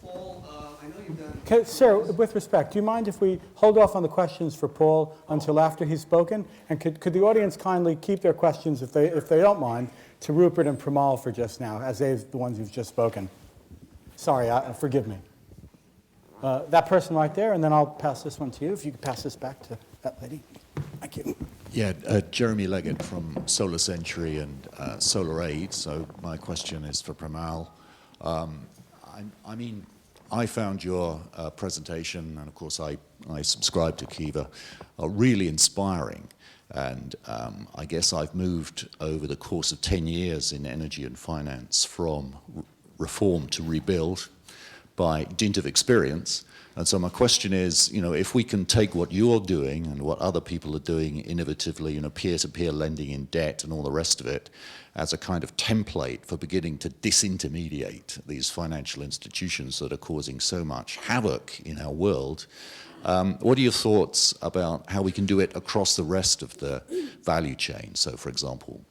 Paul, I know you've done... Okay, sir, with respect, do you mind if we hold off on the questions for Paul until after he's spoken? And could the audience kindly keep their questions, if they don't mind, to Rupert and Premal for just now, as they're the ones who've just spoken? Sorry, forgive me. That person right there, and then I'll pass this one to you. If you could pass this back to that lady. Thank you. Yeah, Jeremy Leggett from Solar Century and Solar Aid. So my question is for Premal. I found your presentation, and of course I subscribe to Kiva, really inspiring. And I guess I've moved over the course of 10 years in energy and finance from reform to rebuild by dint of experience. And so my question is, if we can take what you're doing and what other people are doing innovatively, peer-to-peer lending in debt and all the rest of it, as a kind of template for beginning to disintermediate these financial institutions that are causing so much havoc in our world, what are your thoughts about how we can do it across the rest of the value chain? So, for example,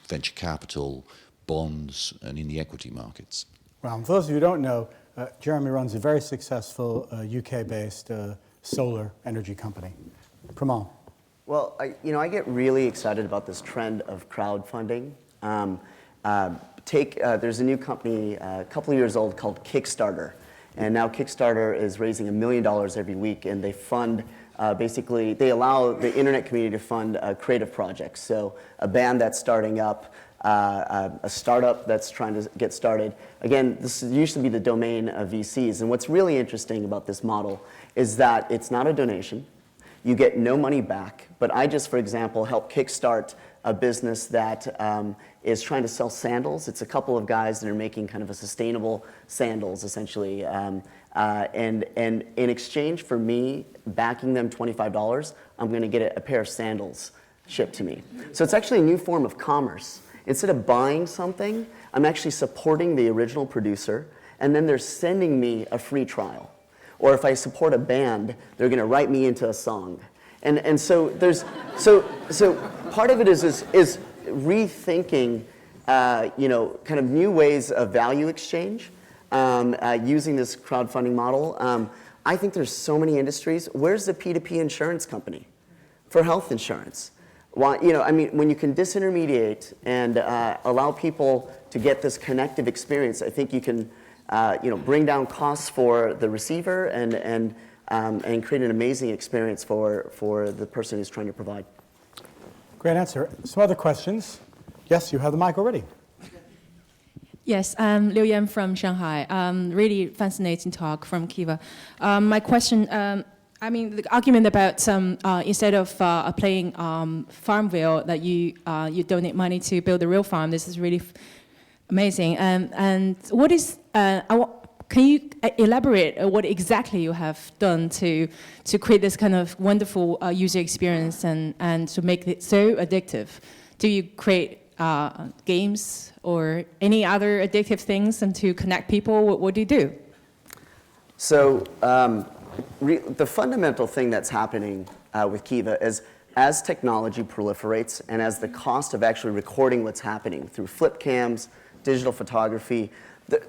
venture capital, bonds, and in the equity markets. Well, for those of you who don't know, Jeremy runs a very successful UK-based solar energy company. Premal. Well, I get really excited about this trend of crowdfunding. There's a new company a couple of years old called Kickstarter. And now Kickstarter is raising $1 million every week, and they fund, basically, they allow the internet community to fund creative projects. So a band that's starting up, a startup that's trying to get started. Again, this used to be the domain of VCs. And what's really interesting about this model is that it's not a donation. You get no money back. But I just, for example, helped kickstart a business that is trying to sell sandals. It's a couple of guys that are making kind of a sustainable sandals, essentially. And in exchange for me backing them $25, I'm going to get a pair of sandals shipped to me. So it's actually a new form of commerce. Instead of buying something, I'm actually supporting the original producer, and then they're sending me a free trial. Or if I support a band, they're going to write me into a song. And so there's so part of it is rethinking kind of new ways of value exchange using this crowdfunding model. I think there's so many industries. Where's the P2P insurance company for health insurance? Why, when you can disintermediate and allow people to get this connective experience, I think you can bring down costs for the receiver and create an amazing experience for the person who's trying to provide. Great answer. Some other questions? Yes, you have the mic already. Yes, I'm Liu Yan from Shanghai. Really fascinating talk from Kiva. My question, the argument about instead of playing Farmville, that you donate money to build a real farm. This is really amazing. And what is can you elaborate what exactly you have done to create this kind of wonderful user experience and to make it so addictive? Do you create games or any other addictive things and to connect people? What do you do? So the fundamental thing that's happening with Kiva is as technology proliferates and as the cost of actually recording what's happening through flip cams, digital photography,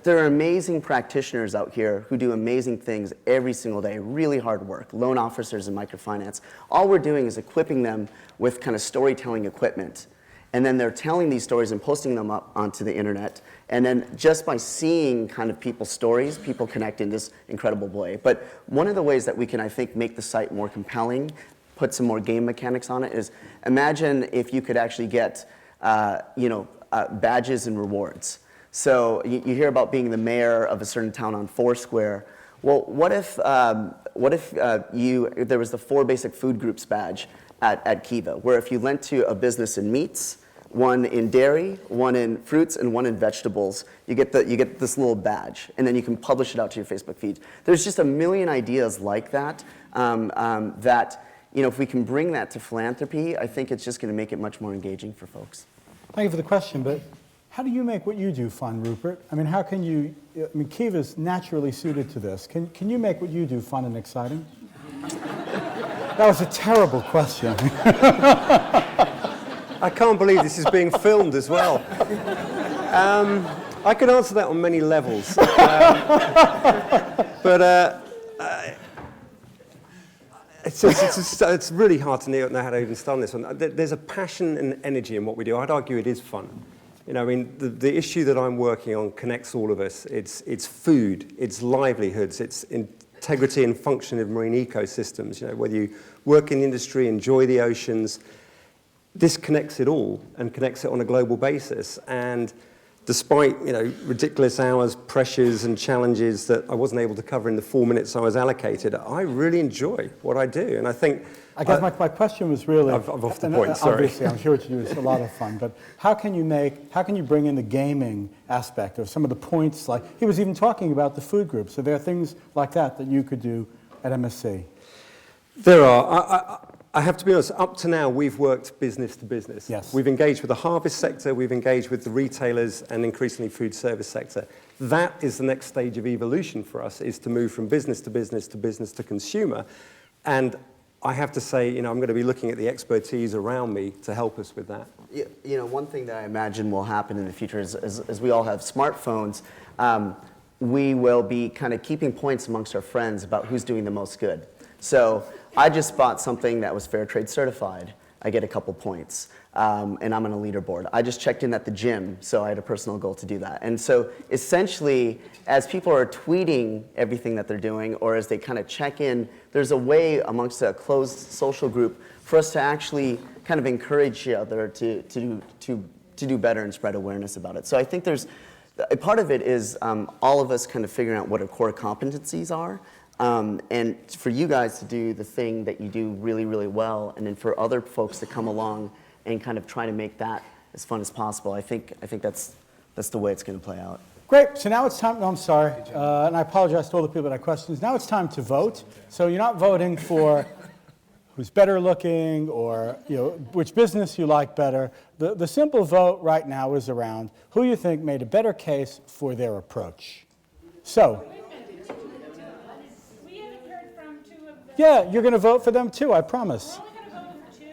there are amazing practitioners out here who do amazing things every single day, really hard work, loan officers in microfinance. All we're doing is equipping them with kind of storytelling equipment. And then they're telling these stories and posting them up onto the internet. And then just by seeing kind of people's stories, people connect in this incredible way. But one of the ways that we can, I think, make the site more compelling, put some more game mechanics on it, is imagine if you could actually get badges and rewards. So you hear about being the mayor of a certain town on Foursquare. Well, what if there was the 4 basic food groups badge at Kiva, where if you lent to a business in meats, one in dairy, one in fruits, and one in vegetables, you get this little badge, and then you can publish it out to your Facebook feed. There's just a million ideas like that. If we can bring that to philanthropy, I think it's just going to make it much more engaging for folks. Thank you for the question, but how do you make what you do fun, Rupert? How can you, Kiva's naturally suited to this. Can you make what you do fun and exciting? That was a terrible question. I can't believe this is being filmed as well. I could answer that on many levels. It's really hard to know how to even start on this one. There's a passion and energy in what we do. I'd argue it is fun. The issue that I'm working on connects all of us. It's food, it's livelihoods, it's integrity and function of marine ecosystems. Whether you work in the industry, enjoy the oceans, this connects it all and connects it on a global basis. And despite ridiculous hours, pressures and challenges that I wasn't able to cover in the 4 minutes I was allocated, I really enjoy what I do. And I think... I guess my question was really... I've off the point, sorry. Obviously, I'm sure what you do is a lot of fun, but how can you bring in the gaming aspect of some of the points, like, he was even talking about the food group, so there are things like that you could do at MSC. There are. I have to be honest, up to now, we've worked business to business. Yes. We've engaged with the harvest sector, we've engaged with the retailers, and increasingly food service sector. That is the next stage of evolution for us, is to move from business to business to business to consumer. And I have to say, I'm going to be looking at the expertise around me to help us with that. One thing that I imagine will happen in the future is, as we all have smartphones, we will be kind of keeping points amongst our friends about who's doing the most good. So I just bought something that was fair trade certified. I get a couple points, and I'm on a leaderboard. I just checked in at the gym, so I had a personal goal to do that. And so essentially, as people are tweeting everything that they're doing, or as they kind of check in, there's a way amongst a closed social group for us to actually kind of encourage each other to do better and spread awareness about it. So I think there's, a part of it is all of us kind of figuring out what our core competencies are. And for you guys to do the thing that you do really, really well, and then for other folks to come along and kind of try to make that as fun as possible, I think that's the way it's going to play out. Great. So now it's time. No, I'm sorry. And I apologize to all the people that had questions. Now it's time to vote. So you're not voting for who's better looking or which business you like better. The simple vote right now is around who you think made a better case for their approach. So. Yeah, you're going to vote for them too, I promise.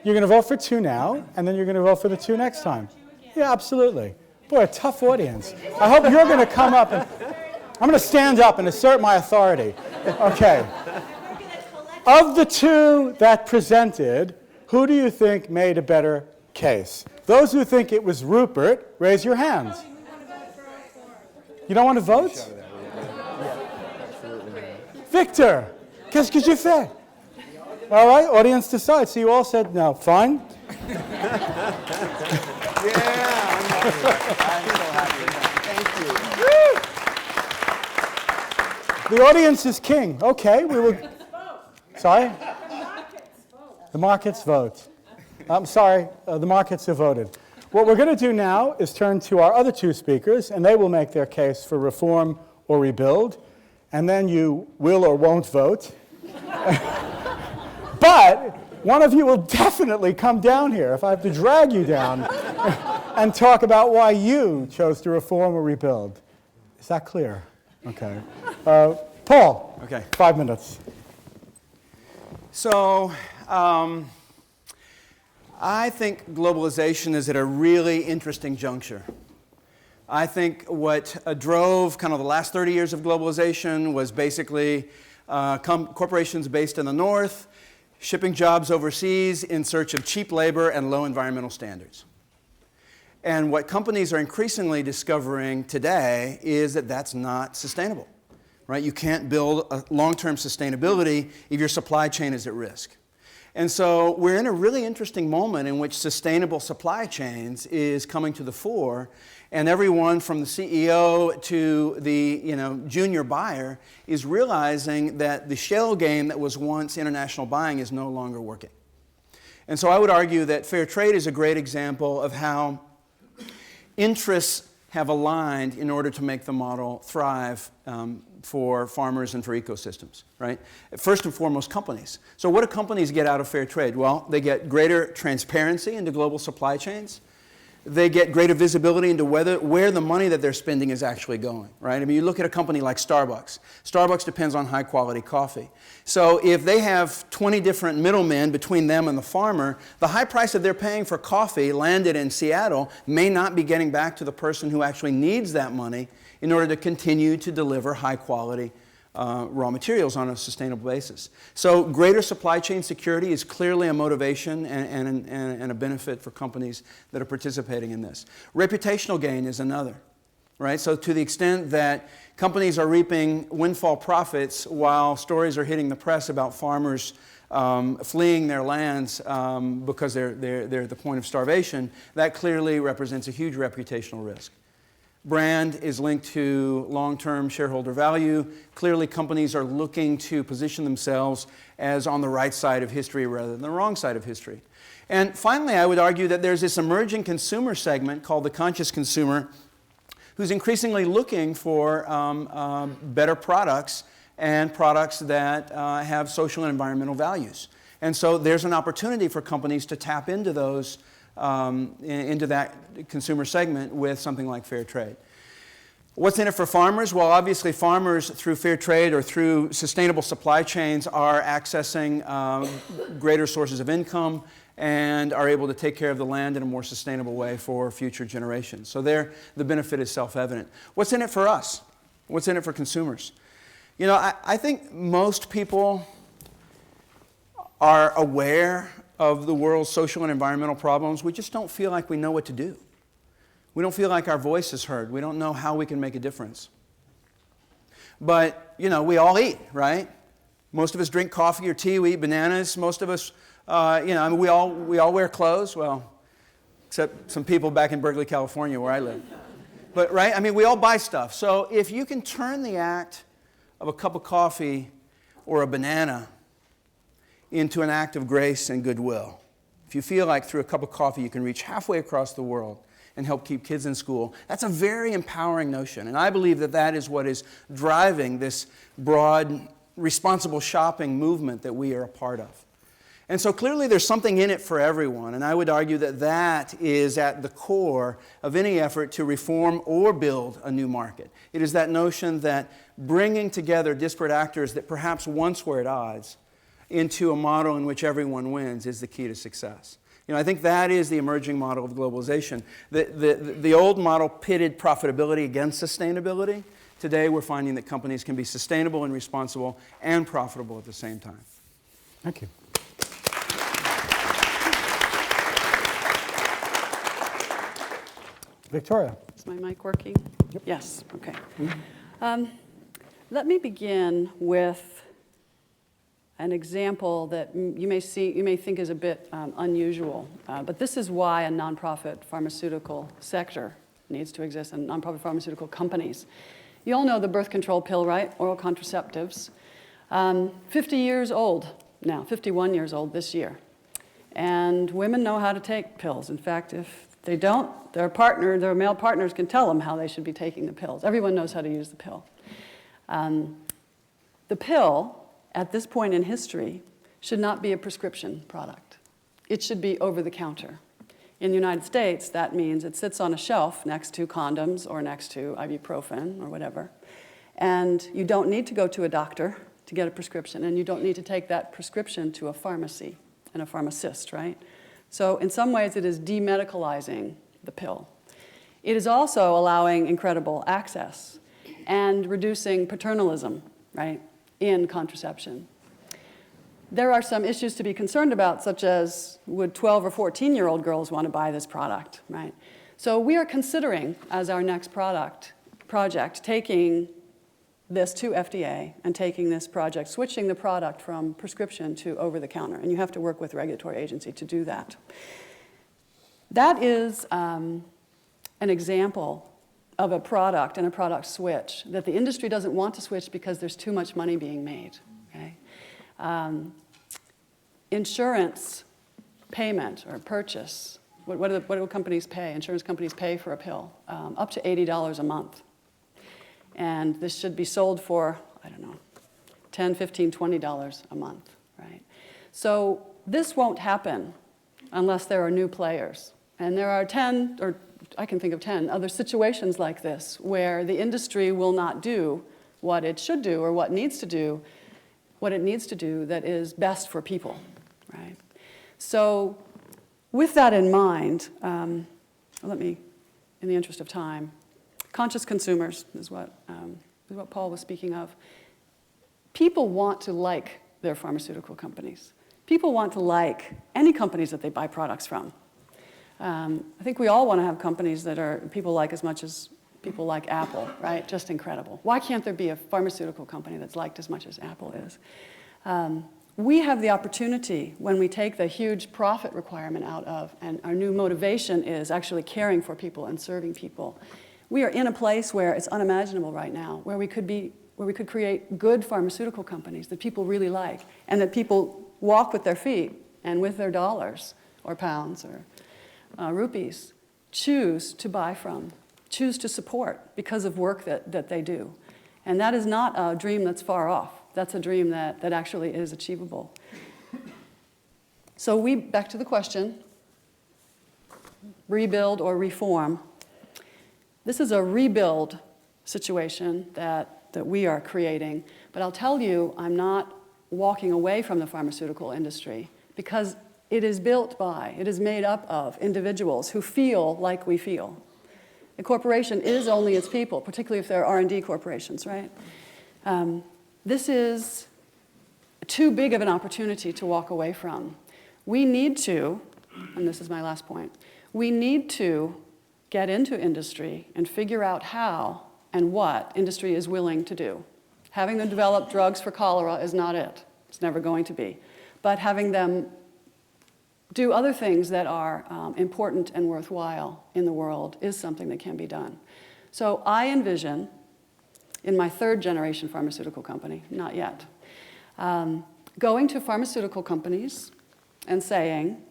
You're going to vote for two now, and then you're going to vote for the two next time. Yeah, absolutely. Boy, a tough audience. I hope you're going to come up and... I'm going to stand up and assert my authority. Okay. Of the two that presented, who do you think made a better case? Those who think it was Rupert, raise your hands. You don't want to vote? Victor, qu'est-ce que j'ai fait? All right, audience decides. So you all said no. Fine. Yeah, I'm so happy. Thank you. The audience is king. Okay, we will. Sorry? The markets vote. I'm sorry, the markets have voted. What we're going to do now is turn to our other two speakers, and they will make their case for reform or rebuild, and then you will or won't vote. But one of you will definitely come down here if I have to drag you down and talk about why you chose to reform or rebuild. Is that clear? Okay. Paul, Okay. 5 minutes. So I think globalization is at a really interesting juncture. I think what drove kind of the last 30 years of globalization was basically corporations based in the north, shipping jobs overseas in search of cheap labor and low environmental standards. And what companies are increasingly discovering today is that that's not sustainable, right? You can't build a long-term sustainability if your supply chain is at risk. And so we're in a really interesting moment in which sustainable supply chains is coming to the fore, and everyone from the CEO to the junior buyer is realizing that the shell game that was once international buying is no longer working. And so I would argue that fair trade is a great example of how interests have aligned in order to make the model thrive for farmers and for ecosystems, right? First and foremost, companies. So what do companies get out of fair trade? Well, they get greater transparency into global supply chains. They get greater visibility into where the money that they're spending is actually going, right? I mean, you look at a company like Starbucks. Starbucks depends on high-quality coffee. So if they have 20 different middlemen between them and the farmer, the high price that they're paying for coffee landed in Seattle may not be getting back to the person who actually needs that money in order to continue to deliver high-quality raw materials on a sustainable basis. So greater supply chain security is clearly a motivation and a benefit for companies that are participating in this. Reputational gain is another, right? So to the extent that companies are reaping windfall profits while stories are hitting the press about farmers fleeing their lands because they're at the point of starvation, that clearly represents a huge reputational risk. Brand is linked to long-term shareholder value. Clearly, companies are looking to position themselves as on the right side of history rather than the wrong side of history. And finally, I would argue that there's this emerging consumer segment called the conscious consumer who's increasingly looking for better products and products that have social and environmental values. And so there's an opportunity for companies to tap into those, into that consumer segment with something like fair trade. What's in it for farmers? Well, obviously farmers through fair trade or through sustainable supply chains are accessing greater sources of income and are able to take care of the land in a more sustainable way for future generations. So there, the benefit is self-evident. What's in it for us? What's in it for consumers? You know, I think most people are aware of the world's social and environmental problems. We just don't feel like we know what to do. We don't feel like our voice is heard. We don't know how we can make a difference. But, you know, we all eat, right? Most of us drink coffee or tea, we eat bananas. Most of us, you know, I mean, we all wear clothes. Well, except some people back in Berkeley, California, where I live. But, right, I mean, we all buy stuff. So if you can turn the act of a cup of coffee or a banana into an act of grace and goodwill, if you feel like through a cup of coffee you can reach halfway across the world and help keep kids in school, that's a very empowering notion. And I believe that that is what is driving this broad, responsible shopping movement that we are a part of. And so clearly there's something in it for everyone, and I would argue that that is at the core of any effort to reform or build a new market. It is that notion that bringing together disparate actors that perhaps once were at odds into a model in which everyone wins is the key to success. You know, I think that is the emerging model of globalization. The old model pitted profitability against sustainability. Today we're finding that companies can be sustainable and responsible and profitable at the same time. Thank you. Victoria. Is my mic working? Yep. Yes, okay. Let me begin with an example that you may think is a bit unusual, but this is why a nonprofit pharmaceutical sector needs to exist, and nonprofit pharmaceutical companies. You all know the birth control pill, right? Oral contraceptives. 50 years old now, 51 years old this year. And women know how to take pills. In fact, if they don't, their male partners can tell them how they should be taking the pills. Everyone knows how to use the pill. The pill, at this point in history, should not be a prescription product. It should be over the counter. In the United States, that means it sits on a shelf next to condoms or next to ibuprofen or whatever. And you don't need to go to a doctor to get a prescription, and you don't need to take that prescription to a pharmacy and a pharmacist, right? So in some ways, it is demedicalizing the pill. It is also allowing incredible access and reducing paternalism, right, in contraception. There are some issues to be concerned about, such as would 12 or 14-year-old girls want to buy this product, right? So we are considering, as our next project, taking this to FDA and taking this project, switching the product from prescription to over-the-counter. And you have to work with regulatory agency to do that. That is an example of a product and a product switch that the industry doesn't want to switch because there's too much money being made. Okay? Insurance payment or purchase, what do companies pay? Insurance companies pay for a pill, up to $80 a month. And this should be sold for, I don't know, $10, $15, $20 a month, right? So this won't happen unless there are new players. And there are 10, or I can think of 10 other situations like this where the industry will not do what it should do or what it needs to do that is best for people, right? So with that in mind, let me, in the interest of time, conscious consumers is what Paul was speaking of. People want to like their pharmaceutical companies. People want to like any companies that they buy products from. I think we all want to have companies that people like as much as people like Apple, right? Just incredible. Why can't there be a pharmaceutical company that's liked as much as Apple is? We have the opportunity when we take the huge profit requirement out of, and our new motivation is actually caring for people and serving people. We are in a place where it's unimaginable right now, where we could create good pharmaceutical companies that people really like, and that people walk with their feet and with their dollars or pounds or rupees choose to buy from, choose to support because of work that they do. And that is not a dream that's far off. That's a dream that actually is achievable. So back to the question, rebuild or reform. This is a rebuild situation that we are creating, but I'll tell you, I'm not walking away from the pharmaceutical industry because it is built by, it is made up of individuals who feel like we feel. A corporation is only its people, particularly if they're R&D corporations, right? This is too big of an opportunity to walk away from. We need to, and this is my last point, we need to get into industry and figure out how and what industry is willing to do. Having them develop drugs for cholera is not it. It's never going to be. But having them do other things that are important and worthwhile in the world is something that can be done. So I envision, in my third generation pharmaceutical company, not yet, going to pharmaceutical companies and saying,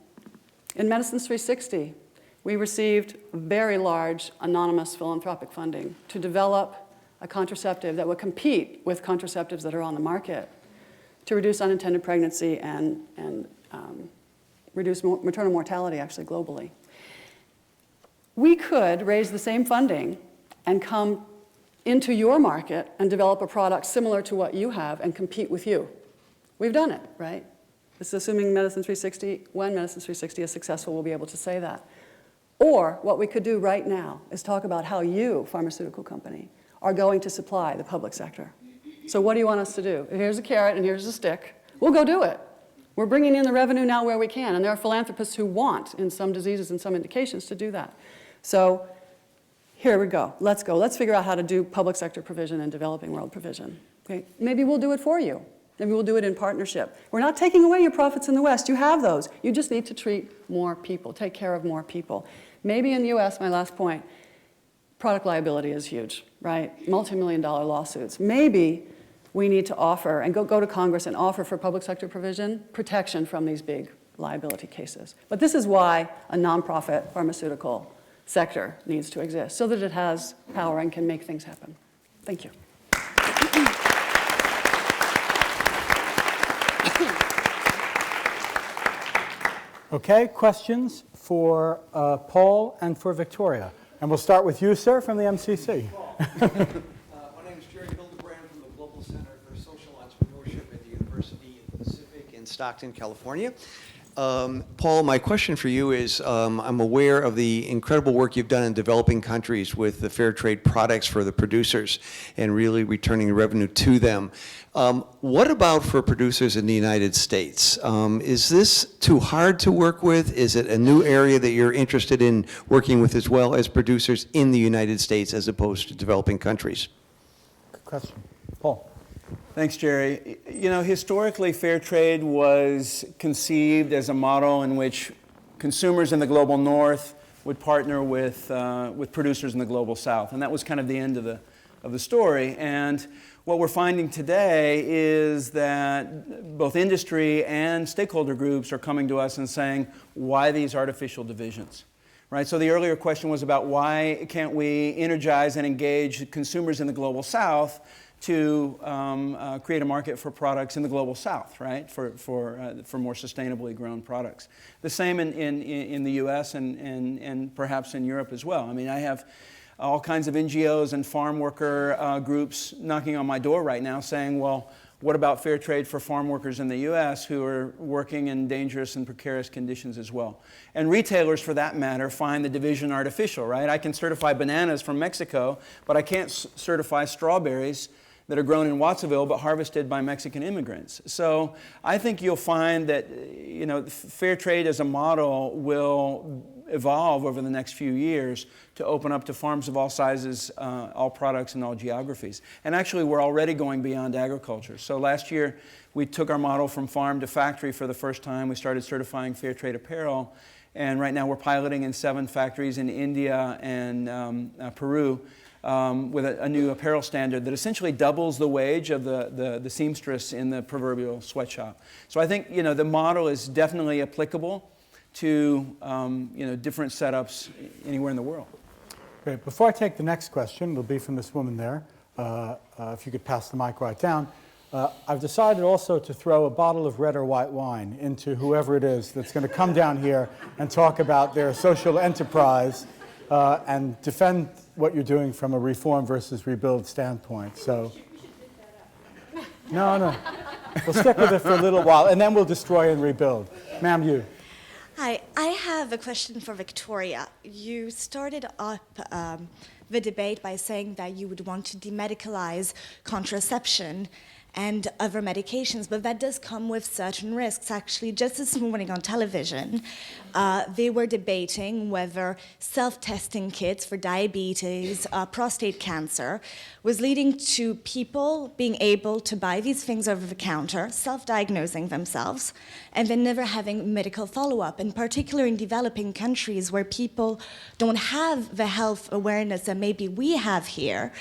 in Medicines 360, we received very large anonymous philanthropic funding to develop a contraceptive that would compete with contraceptives that are on the market to reduce unintended pregnancy and reduce maternal mortality, actually, globally. We could raise the same funding and come into your market and develop a product similar to what you have and compete with you. We've done it, right? This is assuming Medicine 360, when Medicine 360 is successful, we'll be able to say that. Or what we could do right now is talk about how you, pharmaceutical company, are going to supply the public sector. So what do you want us to do? Here's a carrot and here's a stick. We'll go do it. We're bringing in the revenue now where we can, and there are philanthropists who want, in some diseases and some indications, to do that. So here we go. Let's go. Let's figure out how to do public sector provision and developing world provision. Okay? Maybe we'll do it for you. Maybe we'll do it in partnership. We're not taking away your profits in the West. You have those. You just need to treat more people, take care of more people. Maybe in the US, my last point, product liability is huge, right? Multi-million-dollar lawsuits. Maybe we need to offer, and go to Congress and offer for public sector provision, protection from these big liability cases. But this is why a nonprofit pharmaceutical sector needs to exist, so that it has power and can make things happen. Thank you. Okay, questions for Paul and for Victoria. And we'll start with you, sir, from the MCC. My name is Jerry Hildebrand from the Global Center for Social Entrepreneurship at the University of the Pacific in Stockton, California. Paul, my question for you is, I'm aware of the incredible work you've done in developing countries with the fair trade products for the producers and really returning revenue to them. What about for producers in the United States? Is this too hard to work with? Is it a new area that you're interested in working with as well as producers in the United States as opposed to developing countries? Good question. Paul. Thanks, Jerry. You know, historically, fair trade was conceived as a model in which consumers in the global north would partner with producers in the global south, and that was kind of the end of the story. And what we're finding today is that both industry and stakeholder groups are coming to us and saying, why these artificial divisions? Right? So the earlier question was about why can't we energize and engage consumers in the global south to create a market for products in the global south, right? For more sustainably grown products. The same in the US and perhaps in Europe as well. I mean, I have all kinds of NGOs and farm worker groups knocking on my door right now saying, well, what about fair trade for farm workers in the US who are working in dangerous and precarious conditions as well? And retailers, for that matter, find the division artificial, right? I can certify bananas from Mexico, but I can't certify strawberries that are grown in Watsonville but harvested by Mexican immigrants. So I think you'll find that, you know, fair trade as a model will evolve over the next few years to open up to farms of all sizes, all products, and all geographies. And actually, we're already going beyond agriculture. So last year, we took our model from farm to factory for the first time. We started certifying fair trade apparel. And right now we're piloting in 7 factories in India and Peru with a new apparel standard that essentially doubles the wage of the seamstress in the proverbial sweatshop. So I think the model is definitely applicable to different setups anywhere in the world. Great. Before I take the next question, it'll be from this woman there. If you could pass the mic right down. I've decided also to throw a bottle of red or white wine into whoever it is that's going to come down here and talk about their social enterprise and defend what you're doing from a reform versus rebuild standpoint. So, no. We'll stick with it for a little while, and then we'll destroy and rebuild. Ma'am, you. Hi, I have a question for Victoria. You started up the debate by saying that you would want to demedicalize contraception and other medications, but that does come with certain risks. Actually, just this morning on television, they were debating whether self-testing kits for diabetes, prostate cancer, was leading to people being able to buy these things over the counter, self-diagnosing themselves, and then never having medical follow-up, in particular in developing countries where people don't have the health awareness that maybe we have here.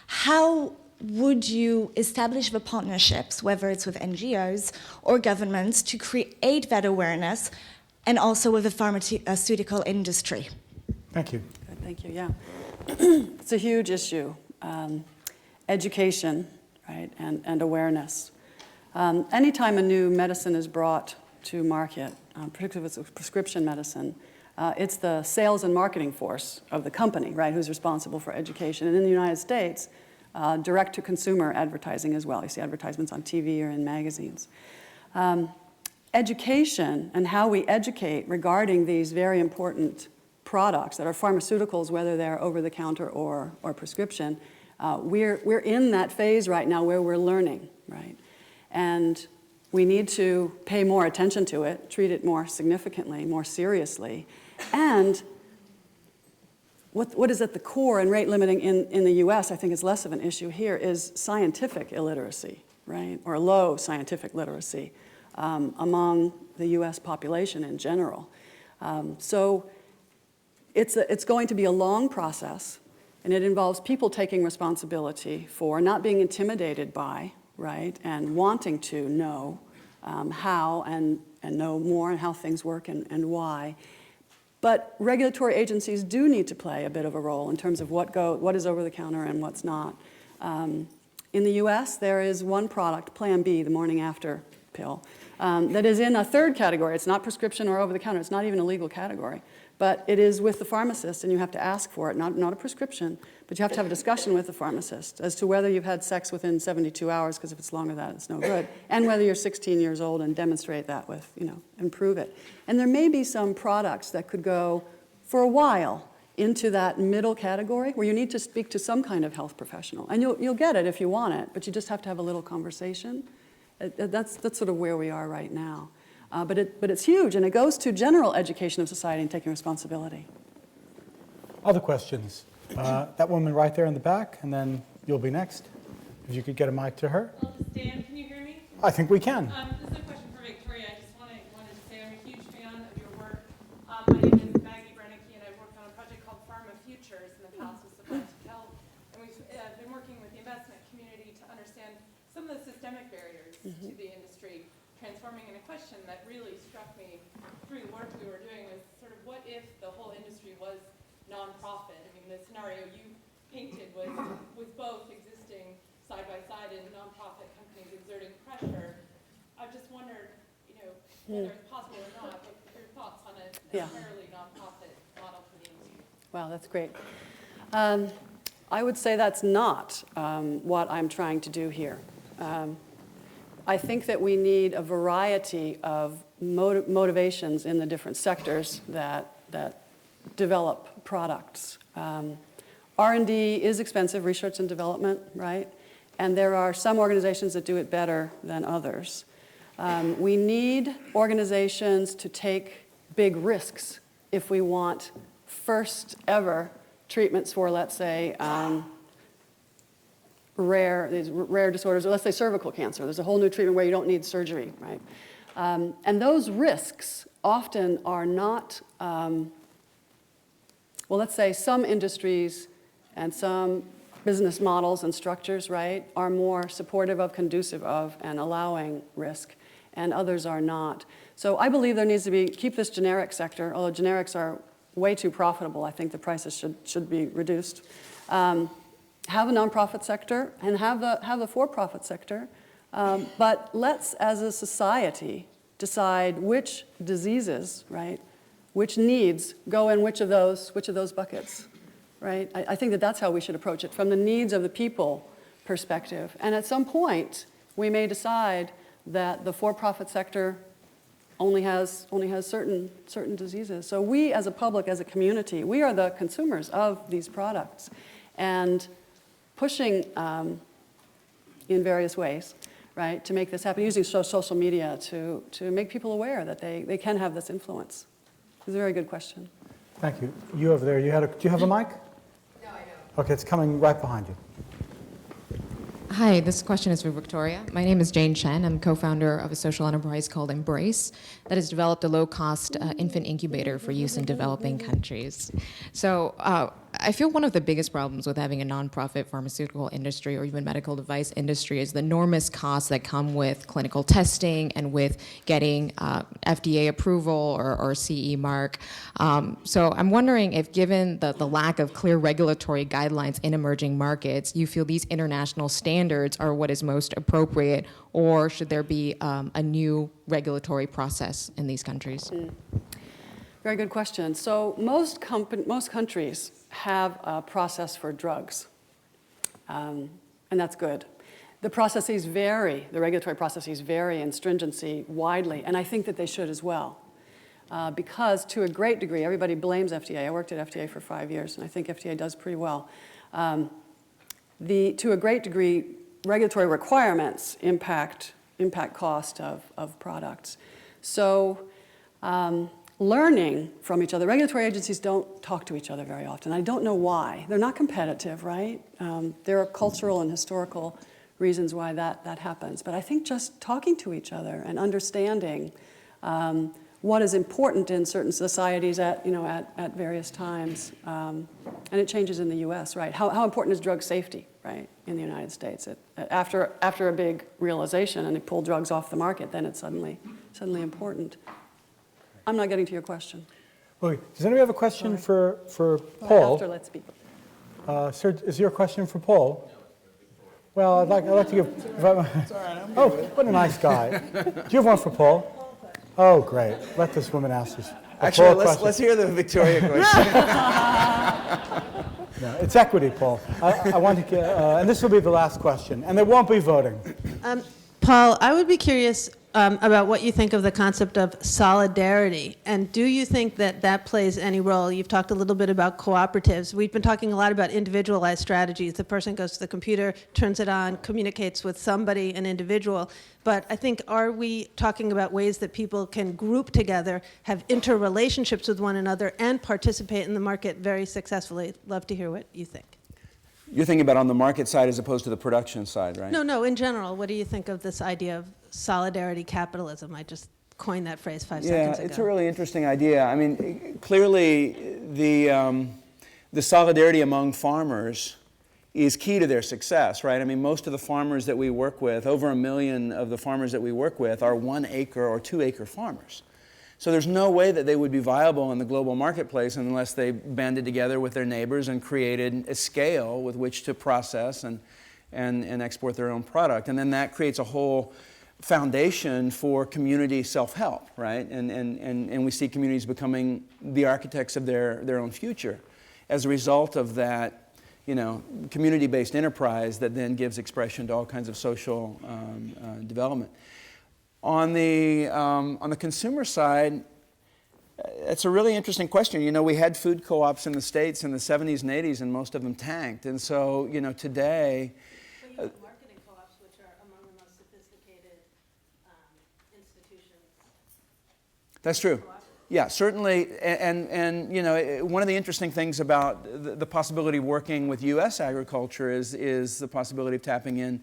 How would you establish the partnerships, whether it's with NGOs or governments, to create that awareness, and also with the pharmaceutical industry? Thank you. Good, thank you, yeah. It's a huge issue. Education, right, and awareness. Anytime a new medicine is brought to market, particularly if it's a prescription medicine, it's the sales and marketing force of the company, right, who's responsible for education. And in the United States, direct-to-consumer advertising as well. You see advertisements on TV or in magazines. Education and how we educate regarding these very important products that are pharmaceuticals, whether they're over-the-counter or prescription, we're in that phase right now where we're learning, right? And we need to pay more attention to it, treat it more significantly, more seriously, and what is at the core and rate limiting in the US, I think is less of an issue here, is scientific illiteracy, right? Or low scientific literacy among the US population in general. So it's going to be a long process, and it involves people taking responsibility for not being intimidated by, right, and wanting to know how and know more and how things work and why. But regulatory agencies do need to play a bit of a role in terms of what is over-the-counter and what's not. In the US, there is one product, Plan B, the morning after pill, that is in a third category. It's not prescription or over-the-counter. It's not even a legal category. But it is with the pharmacist, and you have to ask for it, not a prescription, but you have to have a discussion with the pharmacist as to whether you've had sex within 72 hours, because if it's longer than that, it's no good, and whether you're 16 years old and demonstrate that with, and prove it. And there may be some products that could go for a while into that middle category where you need to speak to some kind of health professional. And you'll get it if you want it, but you just have to have a little conversation. That's sort of where we are right now. But it's huge, and it goes to general education of society and taking responsibility. Other questions? That woman right there in the back, and then you'll be next. If you could get a mic to her. I'll just stand. Can you hear me? I think we can. This is a question for Victoria. I just wanted to say I'm a huge fan of your work. My name is Maggie Brennicky, and I've worked on a project called Pharma Futures in the past with Supplantic Health. And we've been working with the investment community to understand some of the systemic barriers to the industry, transforming in a question that really struck me through the work we were doing was sort of what if the whole industry was nonprofit? I mean, the scenario you painted was both existing side by side and nonprofit companies exerting pressure. I just wondered, whether it's possible or not, what your thoughts on a entirely nonprofit model for the industry. Wow, that's great. I would say that's not what I'm trying to do here. I think that we need a variety of motivations in the different sectors that develop products. R&D is expensive, research and development, right? And there are some organizations that do it better than others. We need organizations to take big risks if we want first ever treatments for, let's say, rare disorders, or let's say cervical cancer. There's a whole new treatment where you don't need surgery, right? And those risks often are not, well, let's say some industries and some business models and structures, right, are more supportive of, conducive of, and allowing risk, and others are not. So I believe there needs to be, keep this generic sector, although generics are way too profitable. I think the prices should be reduced. Have a nonprofit sector and have the for-profit sector, but let's, as a society, decide which diseases, right, which needs go in which of those buckets, right? I think that's how we should approach it, from the needs of the people perspective. And at some point, we may decide that the for-profit sector only has certain diseases. So we, as a public, as a community, we are the consumers of these products, and pushing in various ways, right, to make this happen, using social media to make people aware that they can have this influence. It's a very good question. Thank you. You over there, do you have a mic? No, I don't. Okay, it's coming right behind you. Hi, this question is for Victoria. My name is Jane Chen. I'm co-founder of a social enterprise called Embrace that has developed a low-cost infant incubator for use in developing countries. So I feel one of the biggest problems with having a nonprofit pharmaceutical industry or even medical device industry is the enormous costs that come with clinical testing and with getting FDA approval or CE mark. So I'm wondering if, given the lack of clear regulatory guidelines in emerging markets, you feel these international standards are what is most appropriate, or should there be a new regulatory process in these countries? Very good question. So most countries have a process for drugs, and that's good. The processes vary, the regulatory processes vary in stringency widely, and I think that they should as well. Because to a great degree, everybody blames FDA. I worked at FDA for 5 years, and I think FDA does pretty well. To a great degree, regulatory requirements impact cost of products. So learning from each other. Regulatory agencies don't talk to each other very often. I don't know why. They're not competitive, right? There are cultural and historical reasons why that happens. But I think just talking to each other and understanding what is important in certain societies at various times, and it changes in the U.S., right? How important is drug safety, right, in the United States? After a big realization and they pull drugs off the market, then it's suddenly important. I'm not getting to your question. Okay. Does anybody have a question for Paul? After, let's speak. Sir, is your question for Paul? Well, I'd like to give. Oh, what a nice guy. Do you have one for Paul? Oh, great. Let this woman ask us. Actually, let's hear the Victoria question. No, it's equity, Paul. I want to get, and this will be the last question, and there won't be voting. Paul, I would be curious about what you think of the concept of solidarity, and do you think that plays any role? You've talked a little bit about cooperatives. We've been talking a lot about individualized strategies. The person goes to the computer, turns it on, communicates with somebody, an individual. But I think, are we talking about ways that people can group together, have interrelationships with one another, and participate in the market very successfully? Love to hear what you think. You're thinking about on the market side as opposed to the production side, right? No, in general, what do you think of this idea of solidarity capitalism? I just coined that phrase 5 seconds ago. Yeah, it's a really interesting idea. I mean, clearly the solidarity among farmers is key to their success, right? I mean, most of the farmers that we work with, over 1 million of the farmers that we work with, are 1 acre or 2 acre farmers. So there's no way that they would be viable in the global marketplace unless they banded together with their neighbors and created a scale with which to process and export their own product. And then that creates a whole foundation for community self-help, right? And we see communities becoming the architects of their own future as a result of that, community-based enterprise that then gives expression to all kinds of social development. On the consumer side, it's a really interesting question. We had food co-ops in the States in the 70s and 80s, and most of them tanked. And so, today... But you have marketing co-ops, which are among the most sophisticated institutions. That's true. Yeah, certainly. And one of the interesting things about the possibility of working with U.S. agriculture is the possibility of tapping in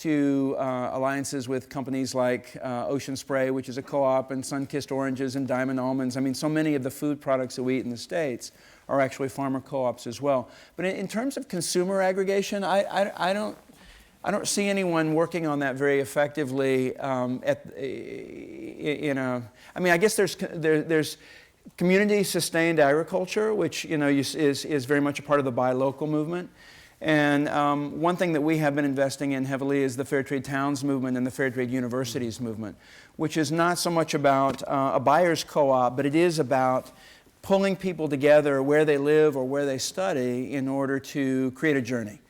alliances with companies like Ocean Spray, which is a co-op, and Sun-Kissed Oranges and Diamond Almonds. I mean, so many of the food products that we eat in the States are actually farmer co-ops as well. But in terms of consumer aggregation, I don't see anyone working on that very effectively. I mean, I guess there's community-sustained agriculture, which is very much a part of the buy local movement. And one thing that we have been investing in heavily is the Fair Trade Towns movement and the Fair Trade Universities movement, which is not so much about a buyer's co-op, but it is about pulling people together where they live or where they study in order to create a journey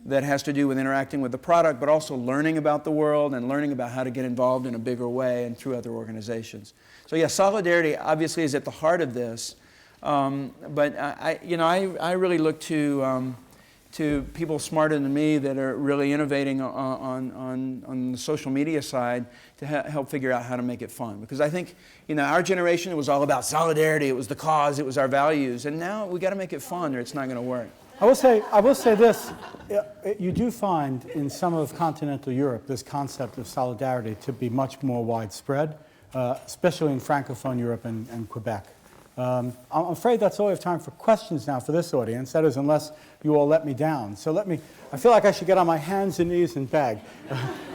that has to do with interacting with the product, but also learning about the world and learning about how to get involved in a bigger way and through other organizations. So yeah, solidarity obviously is at the heart of this, but I really look to people smarter than me that are really innovating on the social media side to help figure out how to make it fun. Because I think, our generation, it was all about solidarity, it was the cause, it was our values, and now we got to make it fun or it's not going to work. I will say this, you do find in some of continental Europe this concept of solidarity to be much more widespread, especially in Francophone Europe and Quebec. I'm afraid that's all we have time for questions now for this audience. That is, unless you all let me down. So I feel like I should get on my hands and knees and beg.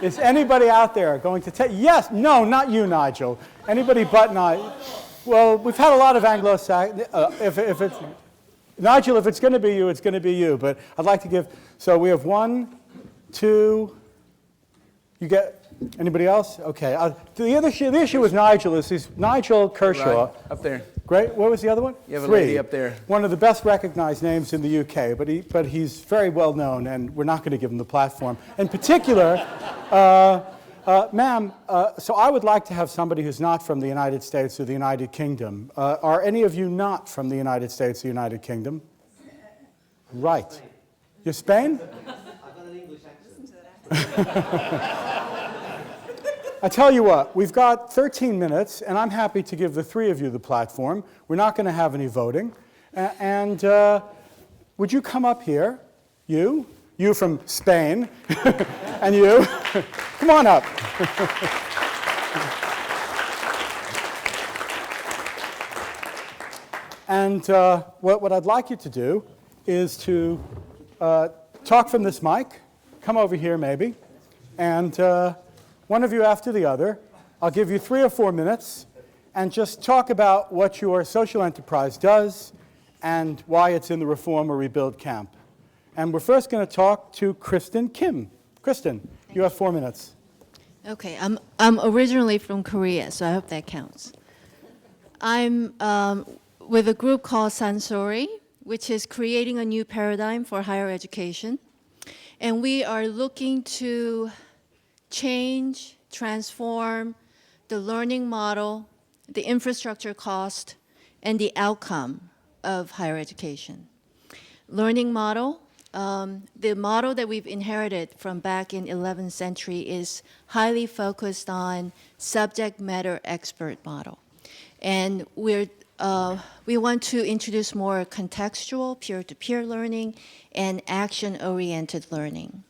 Is anybody out there going to take, yes, no, not you, Nigel. Anybody but Nigel. Well, we've had a lot of Anglo-Saxon, Nigel, if it's going to be you, it's going to be you. But I'd like to give, so we have 1, 2, you get, anybody else? Okay. The issue with Nigel is Nigel Kershaw. Right, up there. Great. What was the other one? You have 3. a lady up there. One of the best recognized names in the UK, but he's very well known, and we're not going to give him the platform. In particular, ma'am, so I would like to have somebody who's not from the United States or the United Kingdom. Are any of you not from the United States or United Kingdom? Right. Spain. You're Spain? I've got an English accent. I tell you what, we've got 13 minutes, and I'm happy to give the 3 of you the platform. We're not going to have any voting. And would you come up here? You from Spain, and you. Come on up. And what I'd like you to do is to talk from this mic. Come over here, maybe. And one of you after the other. I'll give you 3 or 4 minutes and just talk about what your social enterprise does and why it's in the Reform or Rebuild camp. And we're first going to talk to Kristen Kim. Kristen, you have 4 minutes. Okay, I'm originally from Korea, so I hope that counts. I'm with a group called Sansori, which is creating a new paradigm for higher education. And we are looking to change, transform the learning model, the infrastructure cost, and the outcome of higher education. Learning model, the model that we've inherited from back in 11th century is highly focused on subject matter expert model. And we want to introduce more contextual, peer-to-peer learning and action-oriented learning.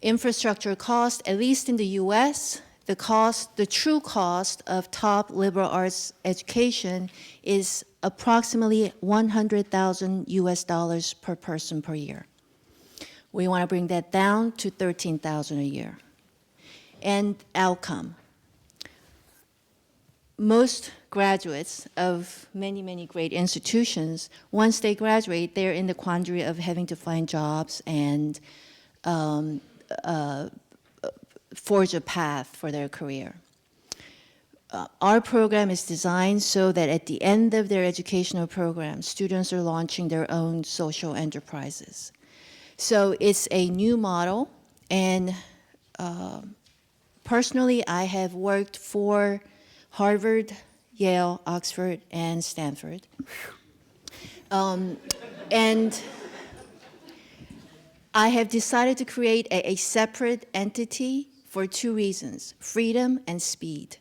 Infrastructure cost, at least in the US, the true cost of top liberal arts education is approximately $100,000 US per person per year. We want to bring that down to $13,000 a year. And outcome. Most graduates of many, many great institutions, once they graduate, they're in the quandary of having to find jobs and forge a path for their career. Our program is designed so that at the end of their educational program, students are launching their own social enterprises. So it's a new model, and personally, I have worked for Harvard, Yale, Oxford, and Stanford. And I have decided to create a separate entity for 2 reasons, freedom and speed.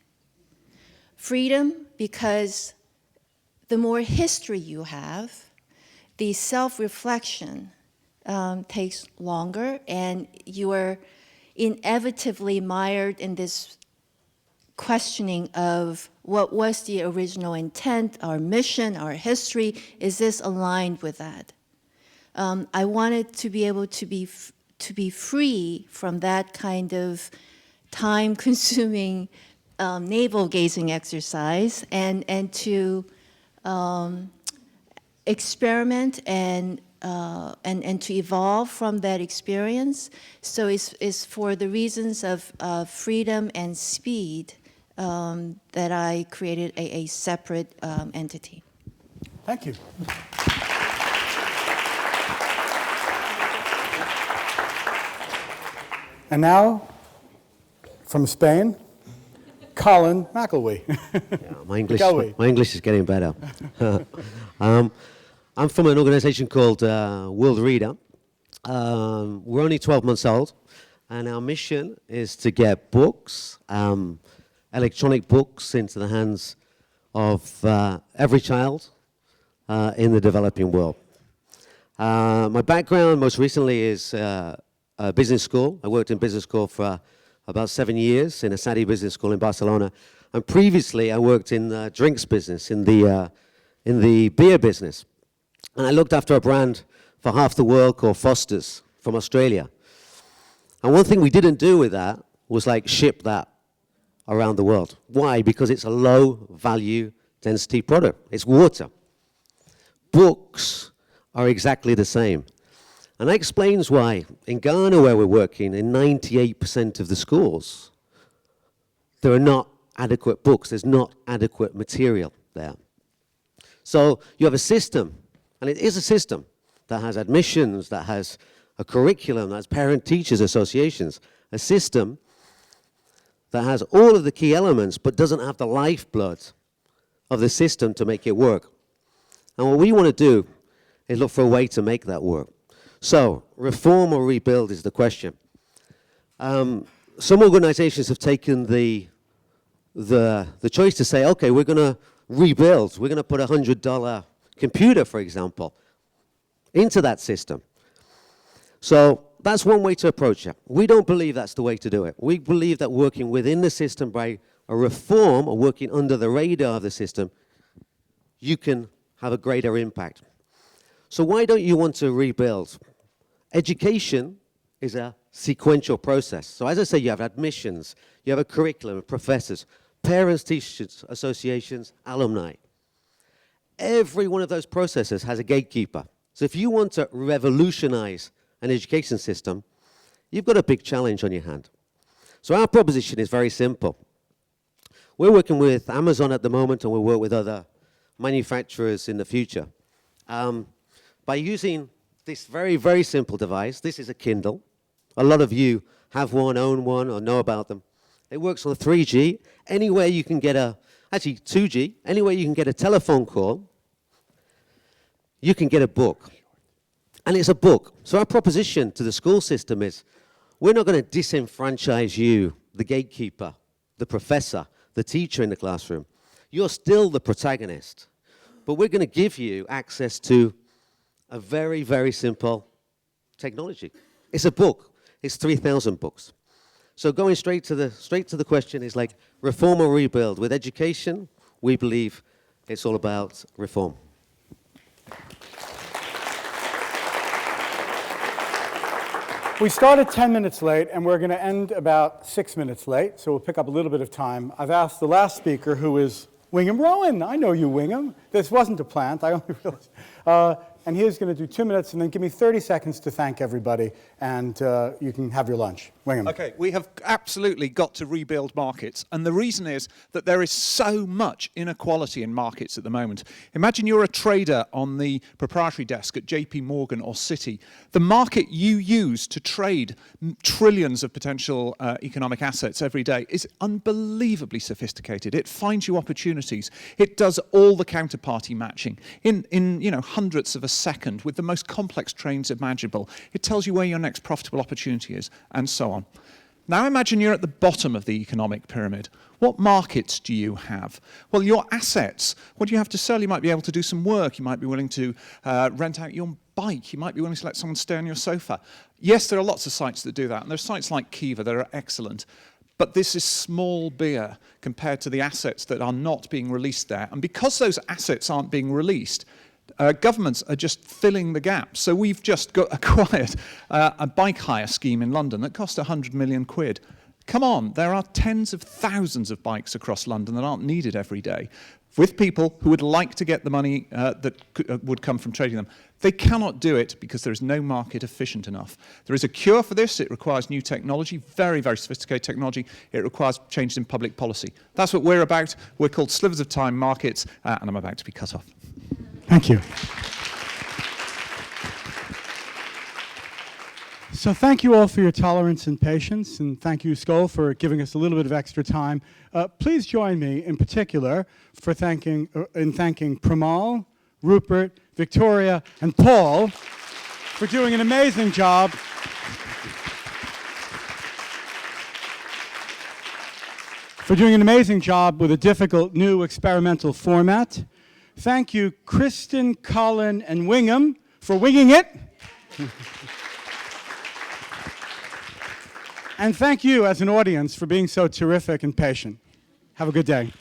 Freedom, because the more history you have, the self-reflection takes longer, and inevitably mired in this questioning of what was the original intent, our mission, our history. Is this aligned with that? I wanted to be able to be free from that kind of time-consuming navel-gazing exercise, and to experiment and to evolve from that experience. So it's for the reasons of freedom and speed that I created a separate entity. Thank you. And now, from Spain, Colin McElwee. Yeah, my English is getting better. I'm from an organization called World Reader. We're only 12 months old, and our mission is to get books, electronic books, into the hands of every child in the developing world. My background most recently is business school. I worked in business school for about 7 years in a Saudi business school in Barcelona. And previously, I worked in the drinks business, in the beer business. And I looked after a brand for half the world called Foster's from Australia. And one thing we didn't do with that was like ship that around the world. Why? Because it's a low value density product. It's water. Books are exactly the same. And that explains why in Ghana, where we're working, in 98% of the schools, there are not adequate books. There's not adequate material there. So you have a system, and it is a system that has admissions, that has a curriculum, that has parent-teachers associations, a system that has all of the key elements but doesn't have the lifeblood of the system to make it work. And what we want to do is look for a way to make that work. So, reform or rebuild is the question. Some organizations have taken the choice to say, okay, we're going to rebuild. We're going to put a $100 computer, for example, into that system. So that's one way to approach it. We don't believe that's the way to do it. We believe that working within the system by a reform or working under the radar of the system, you can have a greater impact. So why don't you want to rebuild? Education is a sequential process. So as I say, you have admissions, you have a curriculum, professors, parents, teachers, associations, alumni. Every one of those processes has a gatekeeper. So if you want to revolutionize an education system, you've got a big challenge on your hand. So our proposition is very simple. We're working with Amazon at the moment, and we'll work with other manufacturers in the future. By using this very, very simple device, this is a Kindle. A lot of you have one, own one, or know about them. It works on 3G. Anywhere you can get actually 2G, anywhere you can get a telephone call, you can get a book. And it's a book. So our proposition to the school system is, we're not going to disenfranchise you, the gatekeeper, the professor, the teacher in the classroom. You're still the protagonist. But we're going to give you access to a very, very simple technology. It's a book. It's 3,000 books. So going straight to the question is like reform or rebuild. With education, we believe it's all about reform. We started 10 minutes late, and we're going to end about 6 minutes late, so we'll pick up a little bit of time. I've asked the last speaker, who is Wingham Rowan. I know you, Wingham. This wasn't a plant. I only realized. And he is going to do 2 minutes, and then give me 30 seconds to thank everybody, and you can have your lunch. Wingham. Okay, we have absolutely got to rebuild markets, and the reason is that there is so much inequality in markets at the moment. Imagine you're a trader on the proprietary desk at JP Morgan or Citi. The market you use to trade trillions of potential economic assets every day is unbelievably sophisticated. It finds you opportunities. It does all the counterparty matching in hundredths of a second with the most complex trades imaginable. It tells you where your next profitable opportunity is, and so on. Now imagine you're at the bottom of the economic pyramid. What markets do you have? Well, your assets. What do you have to sell? You might be able to do some work. You might be willing to rent out your bike. You might be willing to let someone stay on your sofa. Yes, there are lots of sites that do that, and there are sites like Kiva that are excellent. But this is small beer compared to the assets that are not being released there. And because those assets aren't being released, governments are just filling the gaps. So we've just acquired a bike hire scheme in London that cost 100 million quid. Come on, there are tens of thousands of bikes across London that aren't needed every day, with people who would like to get the money that would come from trading them. They cannot do it because there is no market efficient enough. There is a cure for this. It requires new technology, very, very sophisticated technology. It requires changes in public policy. That's what we're about. We're called Slivers of Time Markets, and I'm about to be cut off. Thank you. So thank you all for your tolerance and patience, and thank you, Skoll, for giving us a little bit of extra time. Please join me in particular for thanking Premal, Rupert, Victoria, and Paul for doing an amazing job. With a difficult new experimental format. Thank you, Kristen, Colin, and Wingham for winging it. And thank you as an audience for being so terrific and patient. Have a good day.